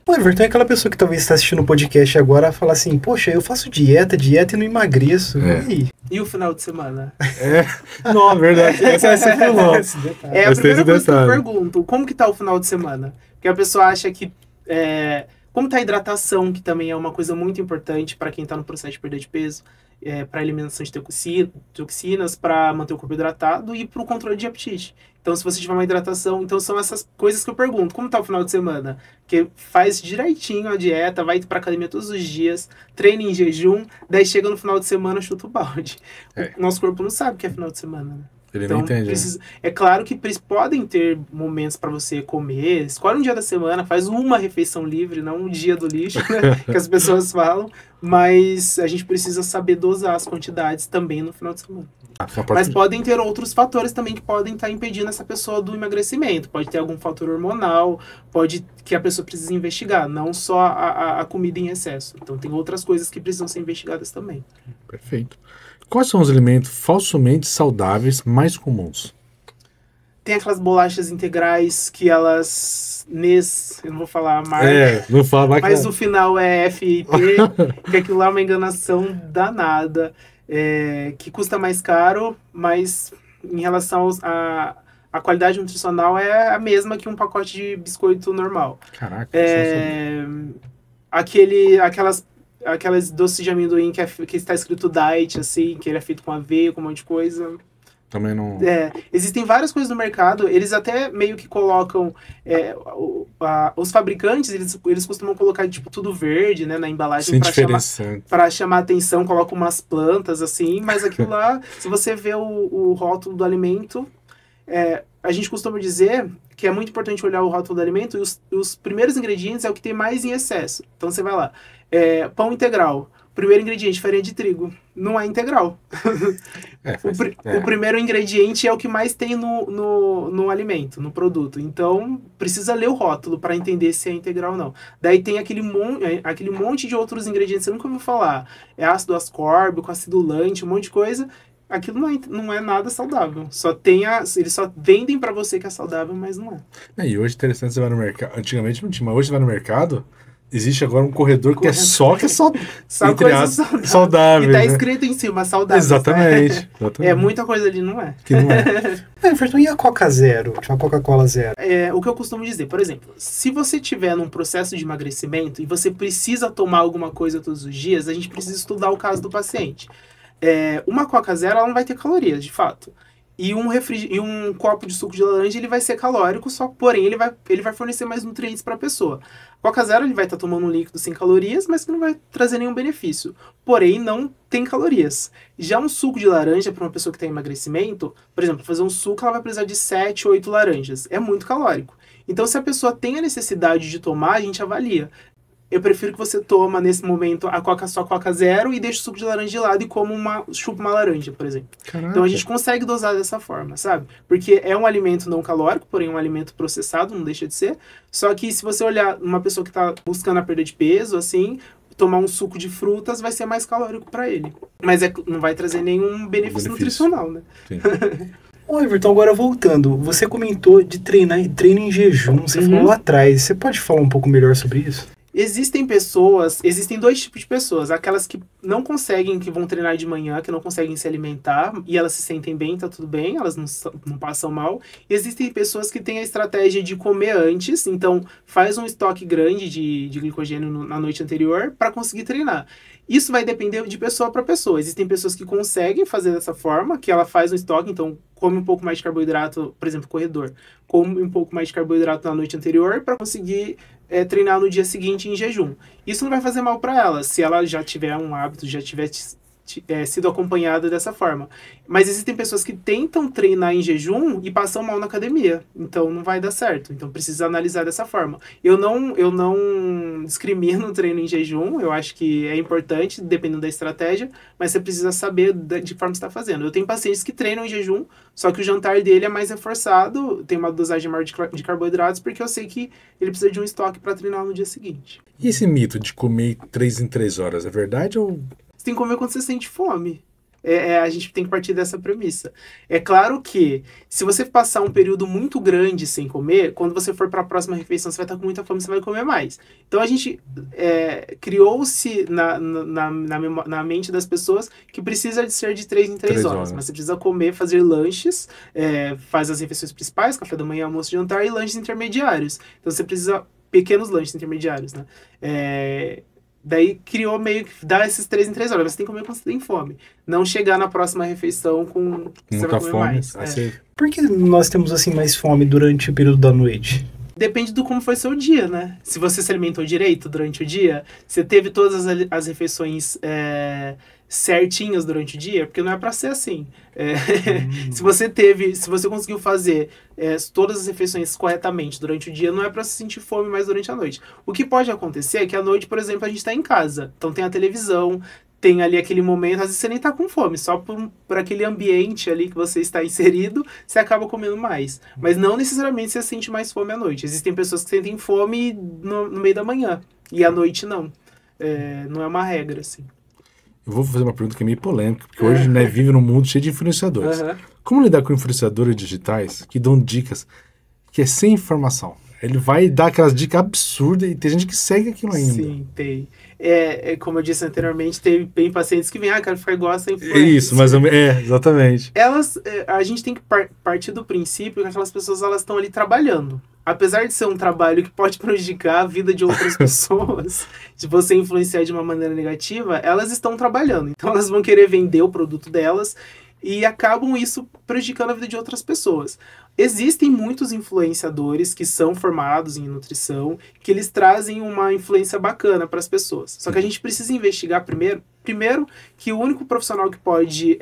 O Everton é aquela pessoa que talvez está assistindo o podcast agora e fala assim, poxa, eu faço dieta e não emagreço. E aí? E o final de semana? Não, é verdade. Essa falou. É a primeira coisa que eu pergunto. Como que tá o final de semana? Porque a pessoa acha que... como tá a hidratação, que também é uma coisa muito importante para quem tá no processo de perda de peso, para eliminação de toxinas, para manter o corpo hidratado e para o controle de apetite. Então, se você tiver uma hidratação... Então, são essas coisas que eu pergunto. Como tá o final de semana? Porque faz direitinho a dieta, vai pra academia todos os dias, treina em jejum, daí chega no final de semana, chuta o balde. O nosso corpo não sabe o que é final de semana, né? Ele não entende. É claro que podem ter momentos para você comer. Escolhe um dia da semana, faz uma refeição livre, não um dia do lixo, né? Que as pessoas falam. Mas a gente precisa saber dosar as quantidades também no final de semana. Mas podem ter outros fatores também que podem estar impedindo essa pessoa do emagrecimento. Pode ter algum fator hormonal, que a pessoa precisa investigar, não só a comida em excesso. Então tem outras coisas que precisam ser investigadas também. Perfeito. Quais são os alimentos falsamente saudáveis mais comuns? Tem aquelas bolachas integrais que elas... eu não vou falar a marca. Não fala mais. Mas o final é FIT, que aquilo lá é uma enganação danada, que custa mais caro, mas em relação a qualidade nutricional é a mesma que um pacote de biscoito normal. Caraca, aquelas doces de amendoim que está escrito diet, assim, que ele é feito com aveia, com um monte de coisa. Também não... Existem várias coisas no mercado, eles até meio que colocam... os fabricantes, eles costumam colocar, tipo, tudo verde, né, na embalagem para chamar atenção, colocam umas plantas, assim, mas aquilo lá, se você vê o rótulo do alimento, a gente costuma dizer que é muito importante olhar o rótulo do alimento e os primeiros ingredientes é o que tem mais em excesso. Então você vai lá, pão integral. Primeiro ingrediente, farinha de trigo. Não é integral. O primeiro ingrediente é o que mais tem no alimento, no produto. Então, precisa ler o rótulo para entender se é integral ou não. Daí tem aquele monte de outros ingredientes que você nunca ouviu falar. É ácido ascórbico, acidulante, um monte de coisa. Aquilo não é nada saudável. Eles só vendem para você que é saudável, mas não é. E hoje, interessante, você vai no mercado. Antigamente não tinha, mas hoje você vai no mercado... Existe agora um corredor que é só saudável. E tá escrito em cima, saudável. Exatamente. Muita coisa ali não é. Que não é. Everton, e a Coca Zero? A Coca-Cola Zero? O que eu costumo dizer, por exemplo, se você tiver num processo de emagrecimento e você precisa tomar alguma coisa todos os dias, a gente precisa estudar o caso do paciente. Uma Coca Zero, ela não vai ter calorias, de fato. E um copo de suco de laranja, ele vai ser calórico, porém ele vai fornecer mais nutrientes para a pessoa. Coca Zero, ele vai estar tomando um líquido sem calorias, mas que não vai trazer nenhum benefício. Porém, não tem calorias. Já um suco de laranja, para uma pessoa que tem emagrecimento, por exemplo, fazer um suco, ela vai precisar de 7, 8 laranjas. É muito calórico. Então, se a pessoa tem a necessidade de tomar, a gente avalia. Eu prefiro que você toma, nesse momento, só Coca Zero e deixe o suco de laranja de lado e chupa uma laranja, por exemplo. Caraca. Então a gente consegue dosar dessa forma, sabe? Porque é um alimento não calórico, porém um alimento processado, não deixa de ser. Só que se você olhar uma pessoa que está buscando a perda de peso, assim, tomar um suco de frutas vai ser mais calórico para ele. Mas não vai trazer nenhum benefício nutricional, né? Sim. Ô, Everton, agora voltando, você comentou de treino em jejum, você falou lá atrás. Você pode falar um pouco melhor sobre isso? Existem dois tipos de pessoas. Aquelas que não conseguem, que vão treinar de manhã, que não conseguem se alimentar, e elas se sentem bem, tá tudo bem, elas não passam mal. E existem pessoas que têm a estratégia de comer antes, então faz um estoque grande de glicogênio na noite anterior para conseguir treinar. Isso vai depender de pessoa para pessoa. Existem pessoas que conseguem fazer dessa forma, que ela faz um estoque, então come um pouco mais de carboidrato, por exemplo, corredor, come um pouco mais de carboidrato na noite anterior para conseguir treinar no dia seguinte em jejum. Isso não vai fazer mal para ela, se ela já tiver um hábito, já tiver sido acompanhada dessa forma. Mas existem pessoas que tentam treinar em jejum e passam mal na academia. Então não vai dar certo. Então precisa analisar dessa forma. Eu não discrimino o treino em jejum. Eu acho que é importante, dependendo da estratégia. Mas você precisa saber de forma que você está fazendo. Eu tenho pacientes que treinam em jejum, só que o jantar dele é mais reforçado, tem uma dosagem maior de carboidratos, porque eu sei que ele precisa de um estoque para treinar no dia seguinte. E esse mito de comer 3 em 3 horas, é verdade ou... Você tem que comer quando você sente fome. A gente tem que partir dessa premissa. É claro que, se você passar um período muito grande sem comer, quando você for para a próxima refeição, você vai estar com muita fome, você vai comer mais. Então, a gente criou-se na mente das pessoas que precisa de ser de 3 em 3 horas. Mas você precisa comer, fazer lanches, faz as refeições principais, café da manhã, almoço, jantar, e lanches intermediários. Então, você precisa pequenos lanches intermediários, né? Daí criou meio que dá esses 3 em 3 horas. Mas você tem que comer quando você tem fome. Não chegar na próxima refeição com você vai comer mais. Por que nós temos assim mais fome durante o período da noite? Depende do como foi seu dia, né? Se você se alimentou direito durante o dia, você teve todas as refeições certinhas durante o dia, porque não é pra ser assim. Se você conseguiu fazer todas as refeições corretamente durante o dia, não é pra se sentir fome mais durante a noite. O que pode acontecer é que à noite, por exemplo, a gente tá em casa, então tem a televisão, tem ali aquele momento, às vezes você nem tá com fome, só por aquele ambiente ali que você está inserido, você acaba comendo mais. Mas não necessariamente você sente mais fome à noite. Existem pessoas que sentem fome no meio da manhã, e à noite não. Não é uma regra, assim. Eu vou fazer uma pergunta que é meio polêmica, porque hoje vive num mundo cheio de influenciadores. Como lidar com influenciadores digitais que dão dicas que é sem informação? Ele vai dar aquelas dicas absurdas e tem gente que segue aquilo ainda. Sim, tem. Como eu disse anteriormente, tem pacientes que vêm, quero ficar igual essa influência. Isso, mas exatamente. A gente tem que partir do princípio que aquelas pessoas, elas estão ali trabalhando. Apesar de ser um trabalho que pode prejudicar a vida de outras pessoas, de você influenciar de uma maneira negativa, elas estão trabalhando. Então elas vão querer vender o produto delas e acabam isso prejudicando a vida de outras pessoas. Existem muitos influenciadores que são formados em nutrição, que eles trazem uma influência bacana para as pessoas. Só que a gente precisa investigar primeiro que o único profissional que pode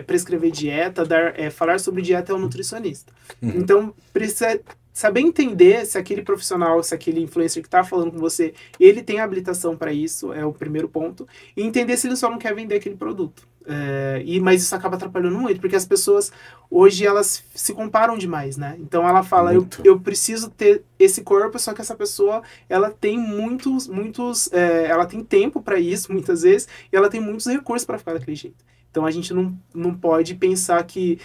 prescrever dieta, falar sobre dieta é o nutricionista. Então, precisa saber entender se aquele profissional, se aquele influencer que está falando com você, ele tem habilitação para isso, é o primeiro ponto. E entender se ele só não quer vender aquele produto. Mas isso acaba atrapalhando muito, porque as pessoas, hoje, elas se comparam demais, né? Então ela fala, eu preciso ter esse corpo, só que essa pessoa, ela tem ela tem tempo para isso, muitas vezes, e ela tem muitos recursos para ficar daquele jeito. Então a gente não pode pensar que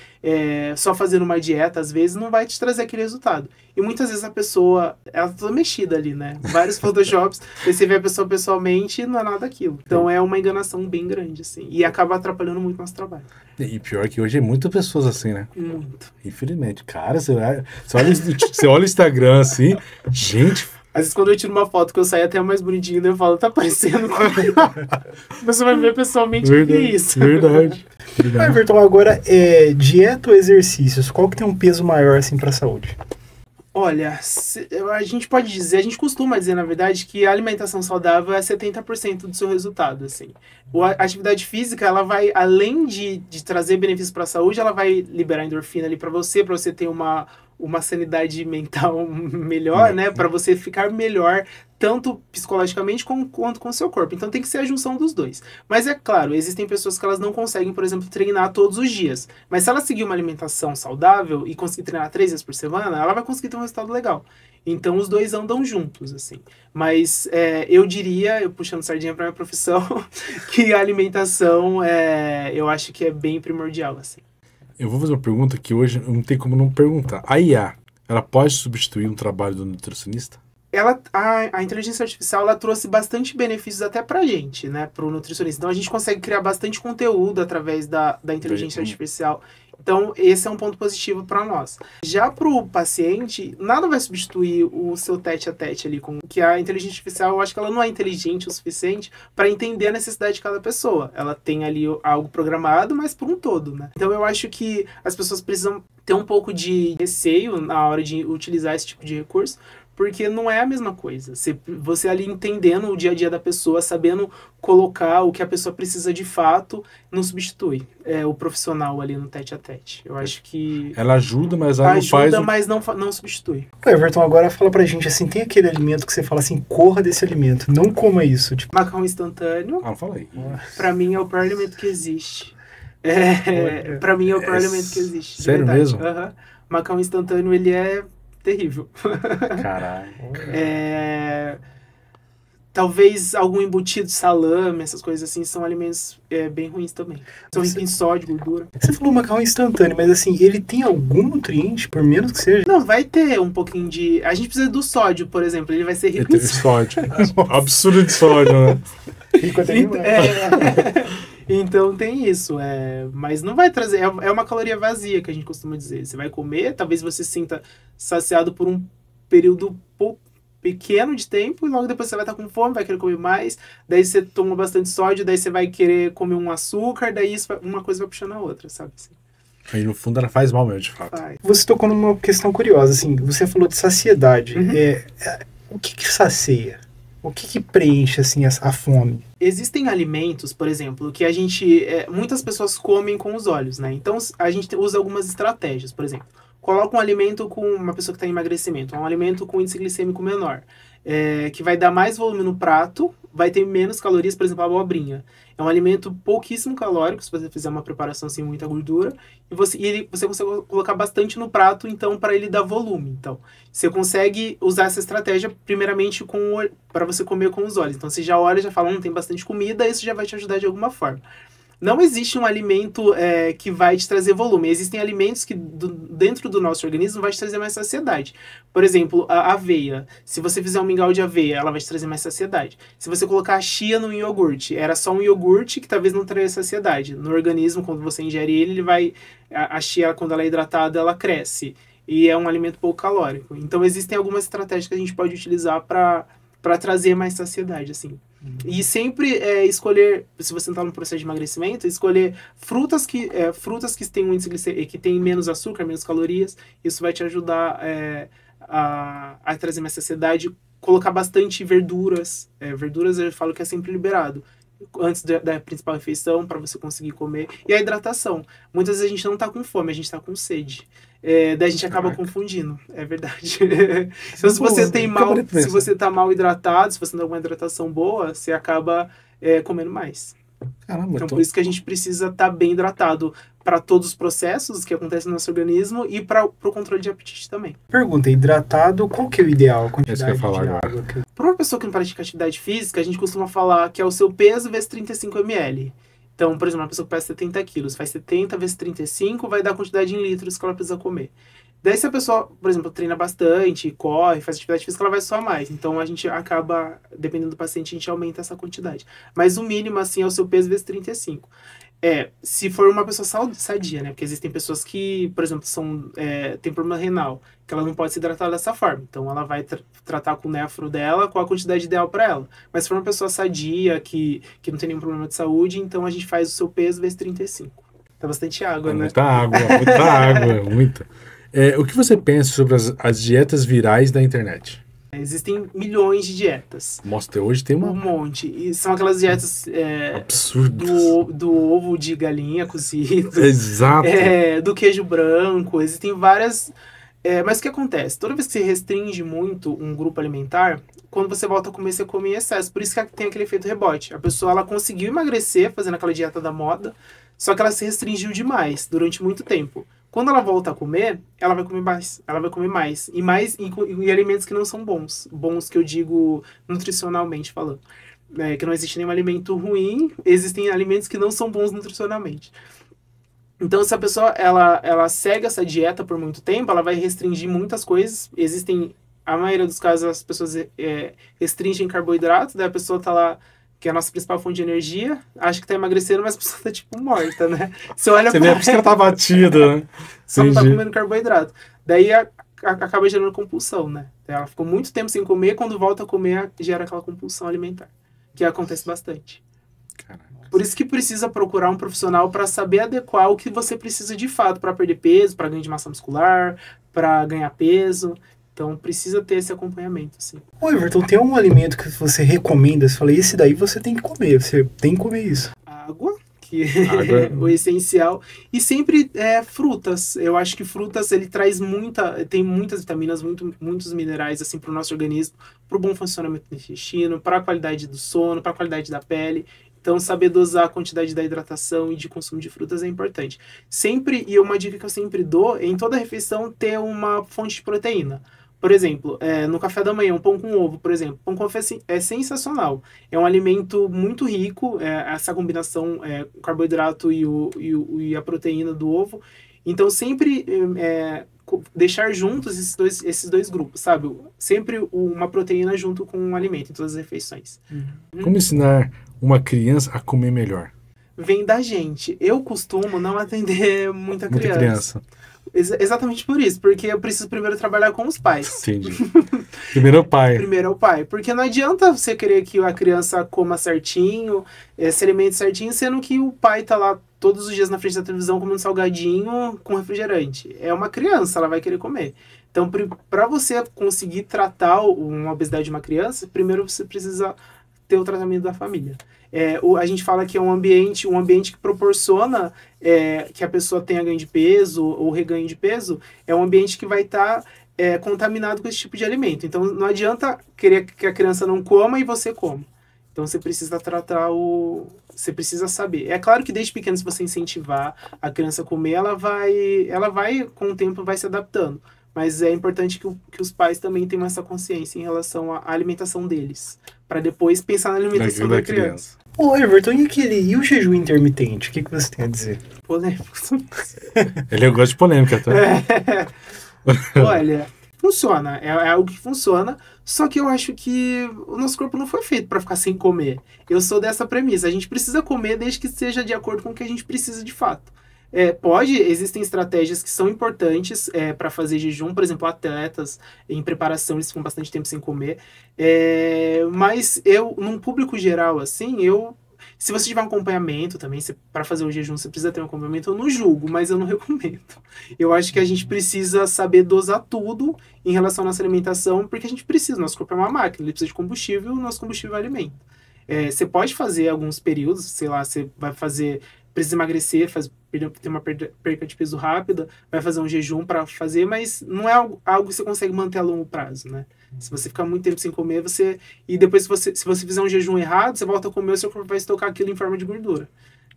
só fazendo uma dieta, às vezes, não vai te trazer aquele resultado. E muitas vezes a pessoa, ela tá toda mexida ali, né? Vários photoshops, você vê a pessoa pessoalmente e não é nada daquilo. Então é uma enganação bem grande, assim. E acaba atrapalhando muito o nosso trabalho. E pior que hoje é muitas pessoas assim, né? Muito. Infelizmente. Cara, você olha o Instagram assim, gente... Às vezes quando eu tiro uma foto que eu saio até mais bonitinho, eu falo, tá parecendo comigo. Você vai ver pessoalmente o que é isso. Verdade. Everton, agora, dieta ou exercícios? Qual que tem um peso maior, assim, pra saúde? Olha, a gente pode dizer, a gente costuma dizer, na verdade, que a alimentação saudável é 70% do seu resultado, assim. A atividade física, ela vai, além de trazer benefícios para a saúde, ela vai liberar endorfina ali para você ter uma sanidade mental melhor, né? Para você ficar melhor, tanto psicologicamente quanto com o seu corpo. Então tem que ser a junção dos dois. Mas é claro, existem pessoas que elas não conseguem, por exemplo, treinar todos os dias. Mas se ela seguir uma alimentação saudável e conseguir treinar 3 vezes por semana, ela vai conseguir ter um resultado legal. Então os dois andam juntos, assim. Mas eu diria, eu puxando sardinha para minha profissão, que a alimentação eu acho que é bem primordial, assim. Eu vou fazer uma pergunta que hoje não tem como não perguntar. A IA, ela pode substituir um trabalho do nutricionista? A inteligência artificial, ela trouxe bastante benefícios até pra gente, né, pro nutricionista. Então a gente consegue criar bastante conteúdo através da inteligência artificial. Então esse é um ponto positivo para nós. Já pro paciente, nada vai substituir o seu tete-a-tete ali, que a inteligência artificial, eu acho que ela não é inteligente o suficiente para entender a necessidade de cada pessoa. Ela tem ali algo programado, mas por um todo, né? Então eu acho que as pessoas precisam ter um pouco de receio na hora de utilizar esse tipo de recurso, porque não é a mesma coisa. Você ali entendendo o dia a dia da pessoa, sabendo colocar o que a pessoa precisa de fato, não substitui o profissional ali no tete-a-tete. Eu acho que... Ela ajuda, mas ela não faz... Ajuda, mas não substitui. Everton, agora fala pra gente, assim, tem aquele alimento que você fala assim, corra desse alimento, não coma isso. Tipo... Macarrão instantâneo. Fala aí. Pra mim é o pior alimento que existe. Pra mim é o pior alimento que existe. Sério mesmo? Macarrão instantâneo, ele é terrível. Caralho. Talvez algum embutido, salame, essas coisas assim, são alimentos bem ruins também. São ricos em sódio, gordura. Você falou macarrão instantâneo, mas assim, ele tem algum nutriente, por menos que seja? Não, vai ter um pouquinho de... A gente precisa do sódio, por exemplo. Ele vai ser rico em sódio. Absurdo de sódio, né? Rico até Então tem isso, mas não vai trazer, é uma caloria vazia que a gente costuma dizer. Você vai comer, talvez você se sinta saciado por um período pequeno de tempo, e logo depois você vai estar com fome, vai querer comer mais, daí você toma bastante sódio, daí você vai querer comer um açúcar, daí uma coisa vai puxando a outra, sabe? Assim. Aí no fundo ela faz mal mesmo, de fato. Você tocou numa questão curiosa, assim, você falou de saciedade. O que sacia? O que preenche, assim, a fome? Existem alimentos, por exemplo, que a gente... muitas pessoas comem com os olhos, né? Então, a gente usa algumas estratégias. Por exemplo, coloca um alimento com uma pessoa que está em emagrecimento, um alimento com índice glicêmico menor, que vai dar mais volume no prato, vai ter menos calorias, por exemplo, a abobrinha. É um alimento pouquíssimo calórico, se você fizer uma preparação sem muita gordura, e você consegue colocar bastante no prato, então, para ele dar volume. Então, você consegue usar essa estratégia, primeiramente, para você comer com os olhos. Então, você já olha e já fala, tem bastante comida, isso já vai te ajudar de alguma forma. não existe um alimento que vai te trazer volume. Existem alimentos que dentro do nosso organismo vai te trazer mais saciedade. Por exemplo, a aveia. Se você fizer um mingau de aveia, ela vai te trazer mais saciedade. Se você colocar a chia no iogurte, era só um iogurte que talvez não traria saciedade. No organismo, quando você ingere ele vai... A chia, quando ela é hidratada, ela cresce. E é um alimento pouco calórico. Então, existem algumas estratégias que a gente pode utilizar para trazer mais saciedade, assim. E sempre escolher, se você está no processo de emagrecimento, escolher frutas que têm um índice que tem menos açúcar, menos calorias. Isso vai te ajudar a trazer mais saciedade. Colocar bastante verduras. Verduras eu falo que é sempre liberado. Antes da principal refeição, para você conseguir comer. E a hidratação. Muitas vezes a gente não está com fome, a gente está com sede. Daí a gente acaba confundindo. É verdade. Então, se você está mal hidratado, se você não tem uma hidratação boa, você acaba comendo mais. Caramba, então, por isso que a gente precisa estar bem hidratado para todos os processos que acontecem no nosso organismo e para o controle de apetite também. Pergunta, hidratado, qual que é o ideal? A quantidade de água? Para uma pessoa que não pratica atividade física, a gente costuma falar que é o seu peso vezes 35 ml. Então, por exemplo, uma pessoa que pesa 70 quilos, faz 70 vezes 35, vai dar a quantidade em litros que ela precisa comer. Daí, se a pessoa, por exemplo, treina bastante, corre, faz atividade física, ela vai suar mais. Então, a gente acaba, dependendo do paciente, a gente aumenta essa quantidade. Mas o mínimo, assim, é o seu peso vezes 35. Se for uma pessoa sadia, né? Porque existem pessoas que, por exemplo, tem problema renal, que ela não pode se hidratar dessa forma. Então, ela vai tratar com o nefro dela, com a quantidade ideal para ela. Mas se for uma pessoa sadia, que não tem nenhum problema de saúde, então a gente faz o seu peso vezes 35. Tá bastante água, né? Muita água, muita. O que você pensa sobre as dietas virais da internet? Existem milhões de dietas. Mostra, hoje tem um monte. E são aquelas dietas absurdas. Do ovo de galinha cozido. Exato. Do queijo branco. Existem várias... mas o que acontece? Toda vez que você restringe muito um grupo alimentar, quando você volta a comer, você come em excesso. Por isso que tem aquele efeito rebote. A pessoa ela conseguiu emagrecer fazendo aquela dieta da moda, só que ela se restringiu demais durante muito tempo. Quando ela volta a comer, ela vai comer mais. Ela vai comer mais. E mais em alimentos que não são bons. Bons que eu digo nutricionalmente falando. Que não existe nenhum alimento ruim. Existem alimentos que não são bons nutricionalmente. Então, se a pessoa ela segue essa dieta por muito tempo, ela vai restringir muitas coisas. A maioria dos casos, as pessoas restringem carboidratos. Daí a pessoa tá lá, que é a nossa principal fonte de energia, acha que tá emagrecendo, mas a pessoa tá, tipo, morta, né? Você olha Você vê porque ela tá batida, né? Só não tá comendo carboidrato. Daí acaba gerando compulsão, né? Ela ficou muito tempo sem comer, quando volta a comer, gera aquela compulsão alimentar, que acontece bastante. Caraca. Por isso que precisa procurar um profissional para saber adequar o que você precisa de fato para perder peso, para ganhar de massa muscular, para ganhar peso. Então, precisa ter esse acompanhamento, assim. Ô, Everton, tem um alimento que você recomenda? Você fala, esse daí você tem que comer, você tem que comer isso. Água, que é o essencial. E sempre frutas. Eu acho que frutas, ele traz tem muitas vitaminas, muitos minerais, assim, para o nosso organismo, para o bom funcionamento do intestino, para a qualidade do sono, para a qualidade da pele. Então, saber dosar a quantidade da hidratação e de consumo de frutas é importante. Sempre, e uma dica que eu sempre dou, é em toda refeição ter uma fonte de proteína. Por exemplo, no café da manhã, um pão com ovo, por exemplo. Pão com ovo é sensacional. É um alimento muito rico, essa combinação carboidrato e a proteína do ovo. Então, sempre deixar juntos esses dois grupos, sabe? Sempre uma proteína junto com um alimento em todas as refeições. Como ensinar uma criança a comer melhor? Vem da gente. Eu costumo não atender muita criança. Exatamente por isso, porque eu preciso primeiro trabalhar com os pais. Entendi. Primeiro é o pai. Primeiro é o pai, porque não adianta você querer que a criança coma certinho, se alimente certinho, sendo que o pai tá lá todos os dias na frente da televisão comendo salgadinho com refrigerante. É uma criança, ela vai querer comer. Então, para você conseguir tratar uma obesidade de uma criança, primeiro você precisa ter o tratamento da família. A gente fala que é um ambiente que proporciona que a pessoa tenha ganho de peso ou reganho de peso, é um ambiente que vai estar contaminado com esse tipo de alimento. Então, não adianta querer que a criança não coma e você coma. Então, você precisa você precisa saber. É claro que desde pequeno, se você incentivar a criança a comer, ela vai com o tempo, vai se adaptando. Mas é importante que os pais também tenham essa consciência em relação à alimentação deles, para depois pensar na alimentação da criança. Ô, Everton, e o jejum intermitente? O que você tem a dizer? Polêmico. Ele gosta de polêmica, tá? Olha, funciona. É algo que funciona. Só que eu acho que o nosso corpo não foi feito para ficar sem comer. Eu sou dessa premissa. A gente precisa comer desde que seja de acordo com o que a gente precisa de fato. Existem estratégias que são importantes para fazer jejum. Por exemplo, atletas em preparação, eles ficam bastante tempo sem comer. Mas num público geral, assim, se você tiver um acompanhamento também, para fazer o jejum você precisa ter um acompanhamento, eu não julgo, mas eu não recomendo. Eu acho que a gente precisa saber dosar tudo em relação à nossa alimentação, porque a gente precisa, nosso corpo é uma máquina, ele precisa de combustível, o nosso combustível é alimento. Você pode fazer alguns períodos, sei lá, você vai precisa emagrecer, ter uma perca de peso rápida, vai fazer um jejum para fazer, mas não é algo que você consegue manter a longo prazo, né? Se você ficar muito tempo sem comer, e depois se você fizer um jejum errado, você volta a comer, o seu corpo vai estocar aquilo em forma de gordura.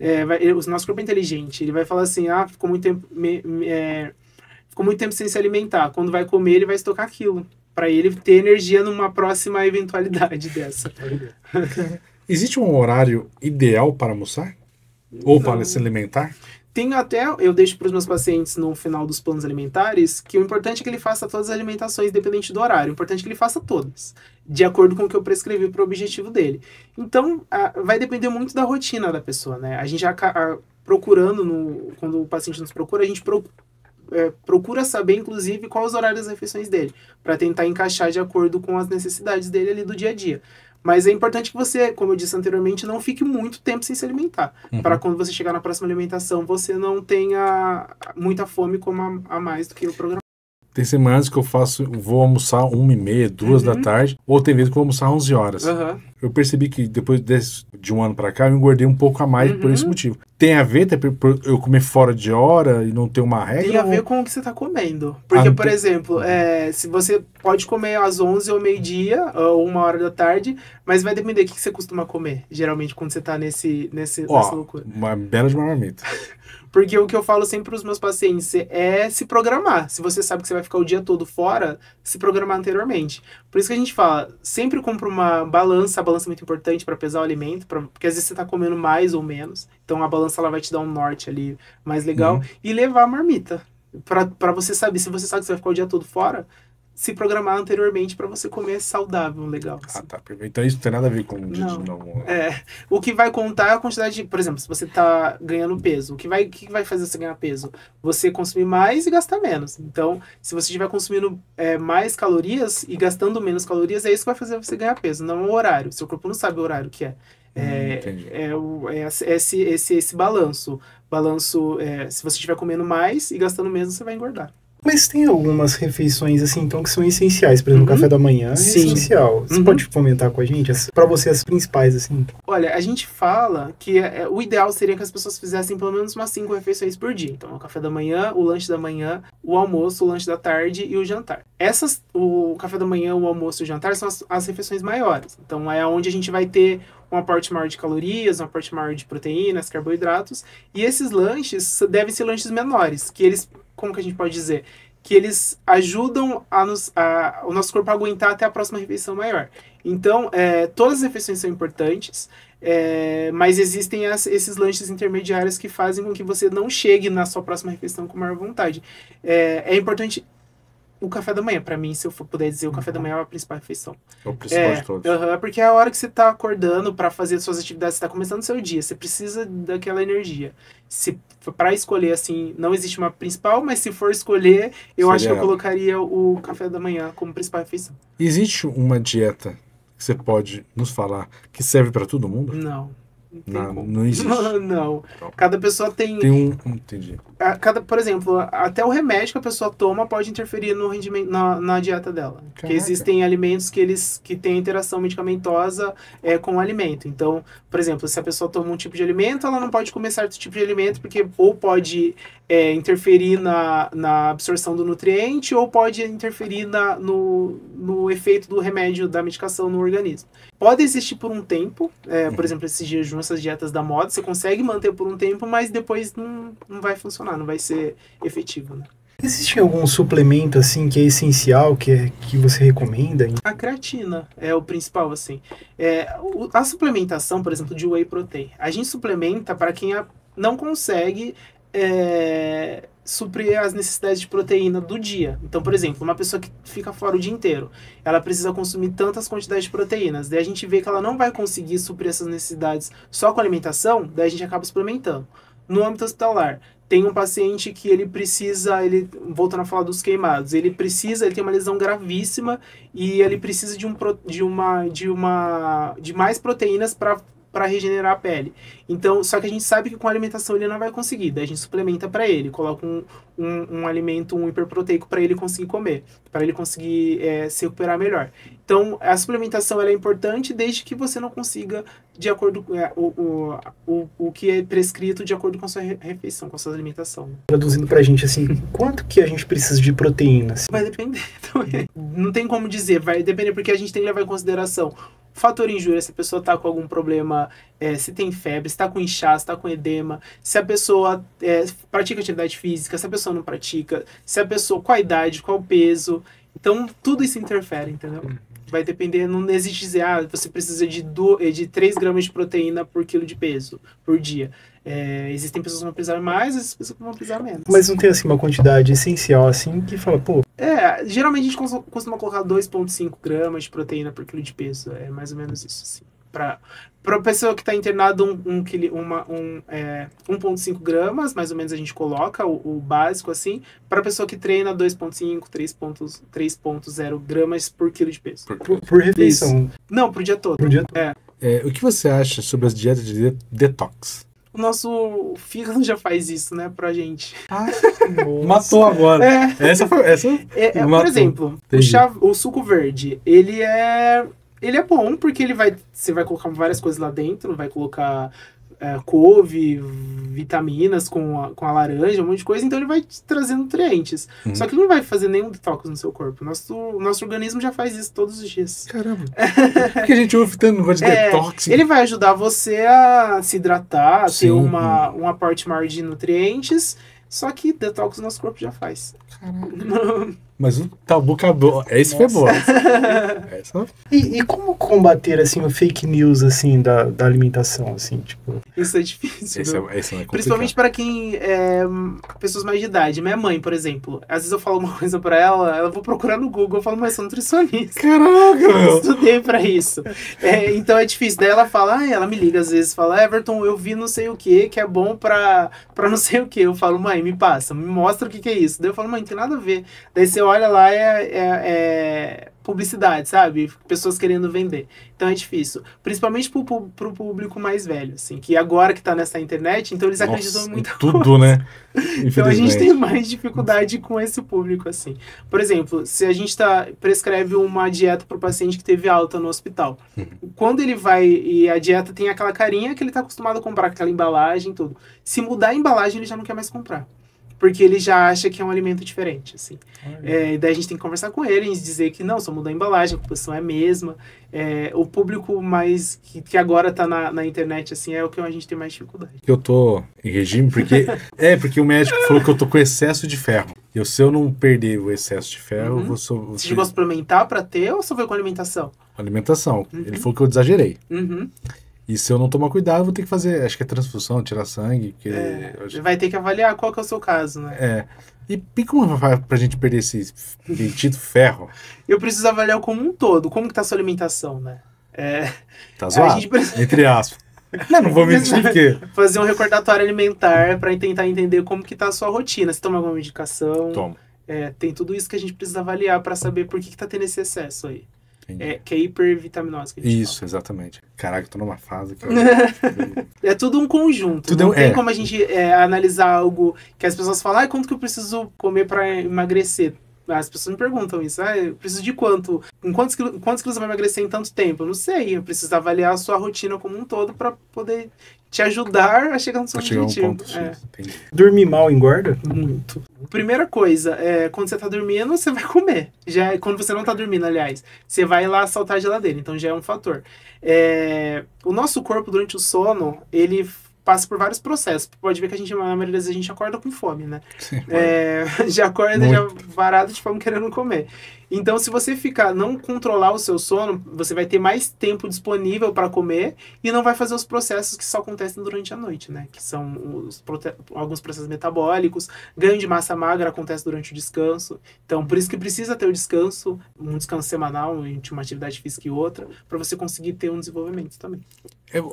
O nosso corpo é inteligente, ele vai falar assim, ficou muito tempo sem se alimentar, quando vai comer ele vai estocar aquilo, para ele ter energia numa próxima eventualidade dessa. Existe um horário ideal para almoçar? Ou para se alimentar? Eu deixo para os meus pacientes no final dos planos alimentares que o importante é que ele faça todas as alimentações independente do horário. O importante é que ele faça todas, de acordo com o que eu prescrevi para o objetivo dele. Então, vai depender muito da rotina da pessoa, né? A gente procurando, quando o paciente nos procura, a gente procura saber, inclusive, quais os horários das refeições dele, para tentar encaixar de acordo com as necessidades dele ali do dia a dia. Mas é importante que você, como eu disse anteriormente, não fique muito tempo sem se alimentar. Para quando você chegar na próxima alimentação, você não tenha muita fome como a mais do que o programa. Tem semanas que eu vou almoçar 1h30, 2 da tarde, ou tem vezes que eu vou almoçar 11 horas. Eu percebi que depois de um ano pra cá, eu engordei um pouco a mais por esse motivo. Tem a ver por eu comer fora de hora e não ter uma regra? Tem a ver com o que você tá comendo. Porque, por exemplo, se você pode comer às 11 ou meio-dia, ou 1h da tarde, mas vai depender do que você costuma comer, geralmente, quando você tá nessa loucura. Uma bela de uma marmita. Porque o que eu falo sempre para os meus pacientes é se programar. Se você sabe que você vai ficar o dia todo fora, se programar anteriormente. Por isso que a gente fala, sempre compra uma balança. A balança é muito importante para pesar o alimento, porque às vezes você está comendo mais ou menos. Então a balança ela vai te dar um norte ali mais legal. E levar a marmita. Para você saber, se você sabe que você vai ficar o dia todo fora, se programar anteriormente para você comer saudável, legal. Assim. Tá, perfeito. Então isso não tem nada a ver com o dia de não. O que vai contar é a quantidade de, por exemplo, se você tá ganhando peso, o que vai fazer você ganhar peso? Você consumir mais e gastar menos. Então, se você estiver consumindo mais calorias e gastando menos calorias, é isso que vai fazer você ganhar peso, não o horário. Seu corpo não sabe o horário que é. Esse balanço. Se você estiver comendo mais e gastando menos, você vai engordar. Mas tem algumas refeições, assim, então, que são essenciais. Por exemplo, o café da manhã é essencial. Você pode comentar com a gente, para você, as principais, assim? Olha, a gente fala que o ideal seria que as pessoas fizessem pelo menos umas 5 refeições por dia. Então, o café da manhã, o lanche da manhã, o almoço, o lanche da tarde e o jantar. O café da manhã, o almoço e o jantar são as refeições maiores. Então, é onde a gente vai ter um aporte maior de calorias, um aporte maior de proteínas, carboidratos. E esses lanches devem ser lanches menores, que eles... Como que a gente pode dizer? Que eles ajudam o nosso corpo a aguentar até a próxima refeição maior. Então, todas as refeições são importantes, mas existem esses lanches intermediários que fazem com que você não chegue na sua próxima refeição com maior vontade. É importante o café da manhã. Para mim, se eu puder dizer, o café da manhã é a principal refeição. É o principal de todos. Porque é a hora que você está acordando para fazer suas atividades, você está começando o seu dia, você precisa daquela energia. Para escolher, assim, não existe uma principal, mas se for escolher, eu acho que eu colocaria o café da manhã como principal refeição. Existe uma dieta que você pode nos falar que serve para todo mundo? Não. Não existe. Não. Cada pessoa tem entendi. Por exemplo, até o remédio que a pessoa toma pode interferir no rendimento, na dieta dela. Porque existem alimentos que têm interação medicamentosa com o alimento. Então, por exemplo, se a pessoa toma um tipo de alimento, ela não pode comer certo tipo de alimento, porque ou pode interferir na absorção do nutriente, ou pode interferir no efeito do remédio, da medicação no organismo. Pode existir por um tempo, por exemplo, esses jejuns, essas dietas da moda, você consegue manter por um tempo, mas depois não vai funcionar, não vai ser efetivo, né? Existe algum suplemento, assim, que é essencial, que você recomenda? A creatina é o principal, assim. A suplementação, por exemplo, de whey protein. A gente suplementa para quem não consegue suprir as necessidades de proteína do dia. Então, por exemplo, uma pessoa que fica fora o dia inteiro, ela precisa consumir tantas quantidades de proteínas. Daí a gente vê que ela não vai conseguir suprir essas necessidades só com alimentação, daí a gente acaba suplementando. No âmbito hospitalar, tem um paciente que ele precisa, voltando a falar dos queimados, ele tem uma lesão gravíssima e ele precisa de mais proteínas para regenerar a pele. Então, só que a gente sabe que com a alimentação ele não vai conseguir. Daí a gente suplementa para ele, coloca um alimento, um hiperproteico para ele conseguir comer, para ele conseguir se recuperar melhor. Então, a suplementação ela é importante desde que você não consiga, de acordo com o que é prescrito, de acordo com a sua refeição, com a sua alimentação. Traduzindo pra gente, assim, quanto que a gente precisa de proteína? Assim? Vai depender também. Não tem como dizer, vai depender, porque a gente tem que levar em consideração fator injúria, se a pessoa está com algum problema, se tem febre, se está com inchaço, se está com edema, se a pessoa pratica atividade física, se a pessoa não pratica, se a pessoa, qual a idade, qual o peso. Então, tudo isso interfere, entendeu? Vai depender, não existe dizer, você precisa de 3 gramas de proteína por quilo de peso, por dia. Existem pessoas que vão precisar mais, existem pessoas que vão precisar menos. Mas não tem, assim, uma quantidade essencial, assim, que fala, pô... Geralmente a gente costuma colocar 2,5 gramas de proteína por quilo de peso. É mais ou menos isso, assim. Para a pessoa que está internada, 1,5 gramas, mais ou menos a gente coloca o básico, assim. Para a pessoa que treina, 2,5, 3,0 gramas por quilo de peso. Por refeição? Isso. Não, pro dia todo. Pro dia todo. O que você acha sobre as dietas de detox? O nosso fígado já faz isso, né, pra gente. Matou agora. Essa por exemplo, o suco verde, ele é bom porque você vai colocar várias coisas lá dentro, vai colocar couve, vitaminas com a laranja, um monte de coisa, então ele vai te trazer nutrientes. Só que ele não vai fazer nenhum detox no seu corpo. O nosso organismo já faz isso todos os dias. Caramba. Por que a gente ouve tanto negócio de detox? Ele vai ajudar você a se hidratar, a ter um aporte maior de nutrientes, só que detox o nosso corpo já faz. Caramba. Mas o tabu acabou. Esse foi bom. E como combater, assim, o fake news, assim, da alimentação, assim, tipo... Isso é difícil. Esse é principalmente para quem pessoas mais de idade. Minha mãe, por exemplo. Às vezes eu falo uma coisa pra ela vou procurar no Google, eu falo, mas eu sou nutricionista. Caraca, eu estudei pra isso. Então é difícil. Daí ela fala, ela me liga às vezes, fala, Everton, eu vi não sei o que é bom pra não sei o que. Eu falo, mãe, me passa, me mostra o que é isso. Daí eu falo, mãe, não tem nada a ver. Daí você olha lá, publicidade, sabe? Pessoas querendo vender. Então é difícil. Principalmente pro público mais velho, assim, que agora que tá nessa internet, então eles acreditam em muita tudo, coisa. Né? Então a gente tem mais dificuldade com esse público, assim. Por exemplo, se a gente prescreve uma dieta pro paciente que teve alta no hospital. Quando ele vai e a dieta tem aquela carinha que ele tá acostumado a comprar, aquela embalagem e tudo. Se mudar a embalagem, ele já não quer mais comprar. Porque ele já acha que é um alimento diferente, assim. Daí a gente tem que conversar com ele e dizer que não, só mudou a embalagem, a composição é a mesma. O público mais que agora tá na internet, assim, é o que a gente tem mais dificuldade. Eu tô em regime porque o médico falou que eu tô com excesso de ferro. Se eu não perder o excesso de ferro, eu vou... Você chegou a suplementar pra ter ou só foi com alimentação? Alimentação. Ele falou que eu exagerei. E se eu não tomar cuidado, eu vou ter que fazer, acho que é transfusão, tirar sangue. Vai ter que avaliar qual que é o seu caso, né? E como vai pra gente perder esse bendito ferro? Eu preciso avaliar como um todo. Como que tá a sua alimentação, né? Tá zoado, entre aspas. Não vou mentir que... Fazer um recordatório alimentar pra tentar entender como que tá a sua rotina. Você toma alguma medicação? Tomo. Tem tudo isso que a gente precisa avaliar pra saber por que tá tendo esse excesso aí. Que é hipervitaminose que a gente fala. Exatamente. Caraca, eu tô numa fase que é tudo um conjunto. Não tem como a gente analisar algo que as pessoas falam, quanto que eu preciso comer pra emagrecer? As pessoas me perguntam isso. Eu preciso de quanto? Em quantos quilos você vai emagrecer em tanto tempo? Eu não sei. Eu preciso avaliar a sua rotina como um todo pra poder te ajudar a chegar no seu objetivo. Dormir mal engorda? Muito. Primeira coisa, quando você tá dormindo, você vai comer. Quando você não tá dormindo, aliás, você vai lá saltar a geladeira. Então já é um fator. O nosso corpo, durante o sono, ele passa por vários processos. Pode ver que na maioria das vezes, a gente acorda com fome, né? Sim, já acorda já varado de fome querendo comer. Então, se você não controlar o seu sono, você vai ter mais tempo disponível para comer e não vai fazer os processos que só acontecem durante a noite, né? Que são alguns processos metabólicos, ganho de massa magra acontece durante o descanso. Então, por isso que precisa ter o descanso, um descanso semanal entre uma atividade física e outra, para você conseguir ter um desenvolvimento também.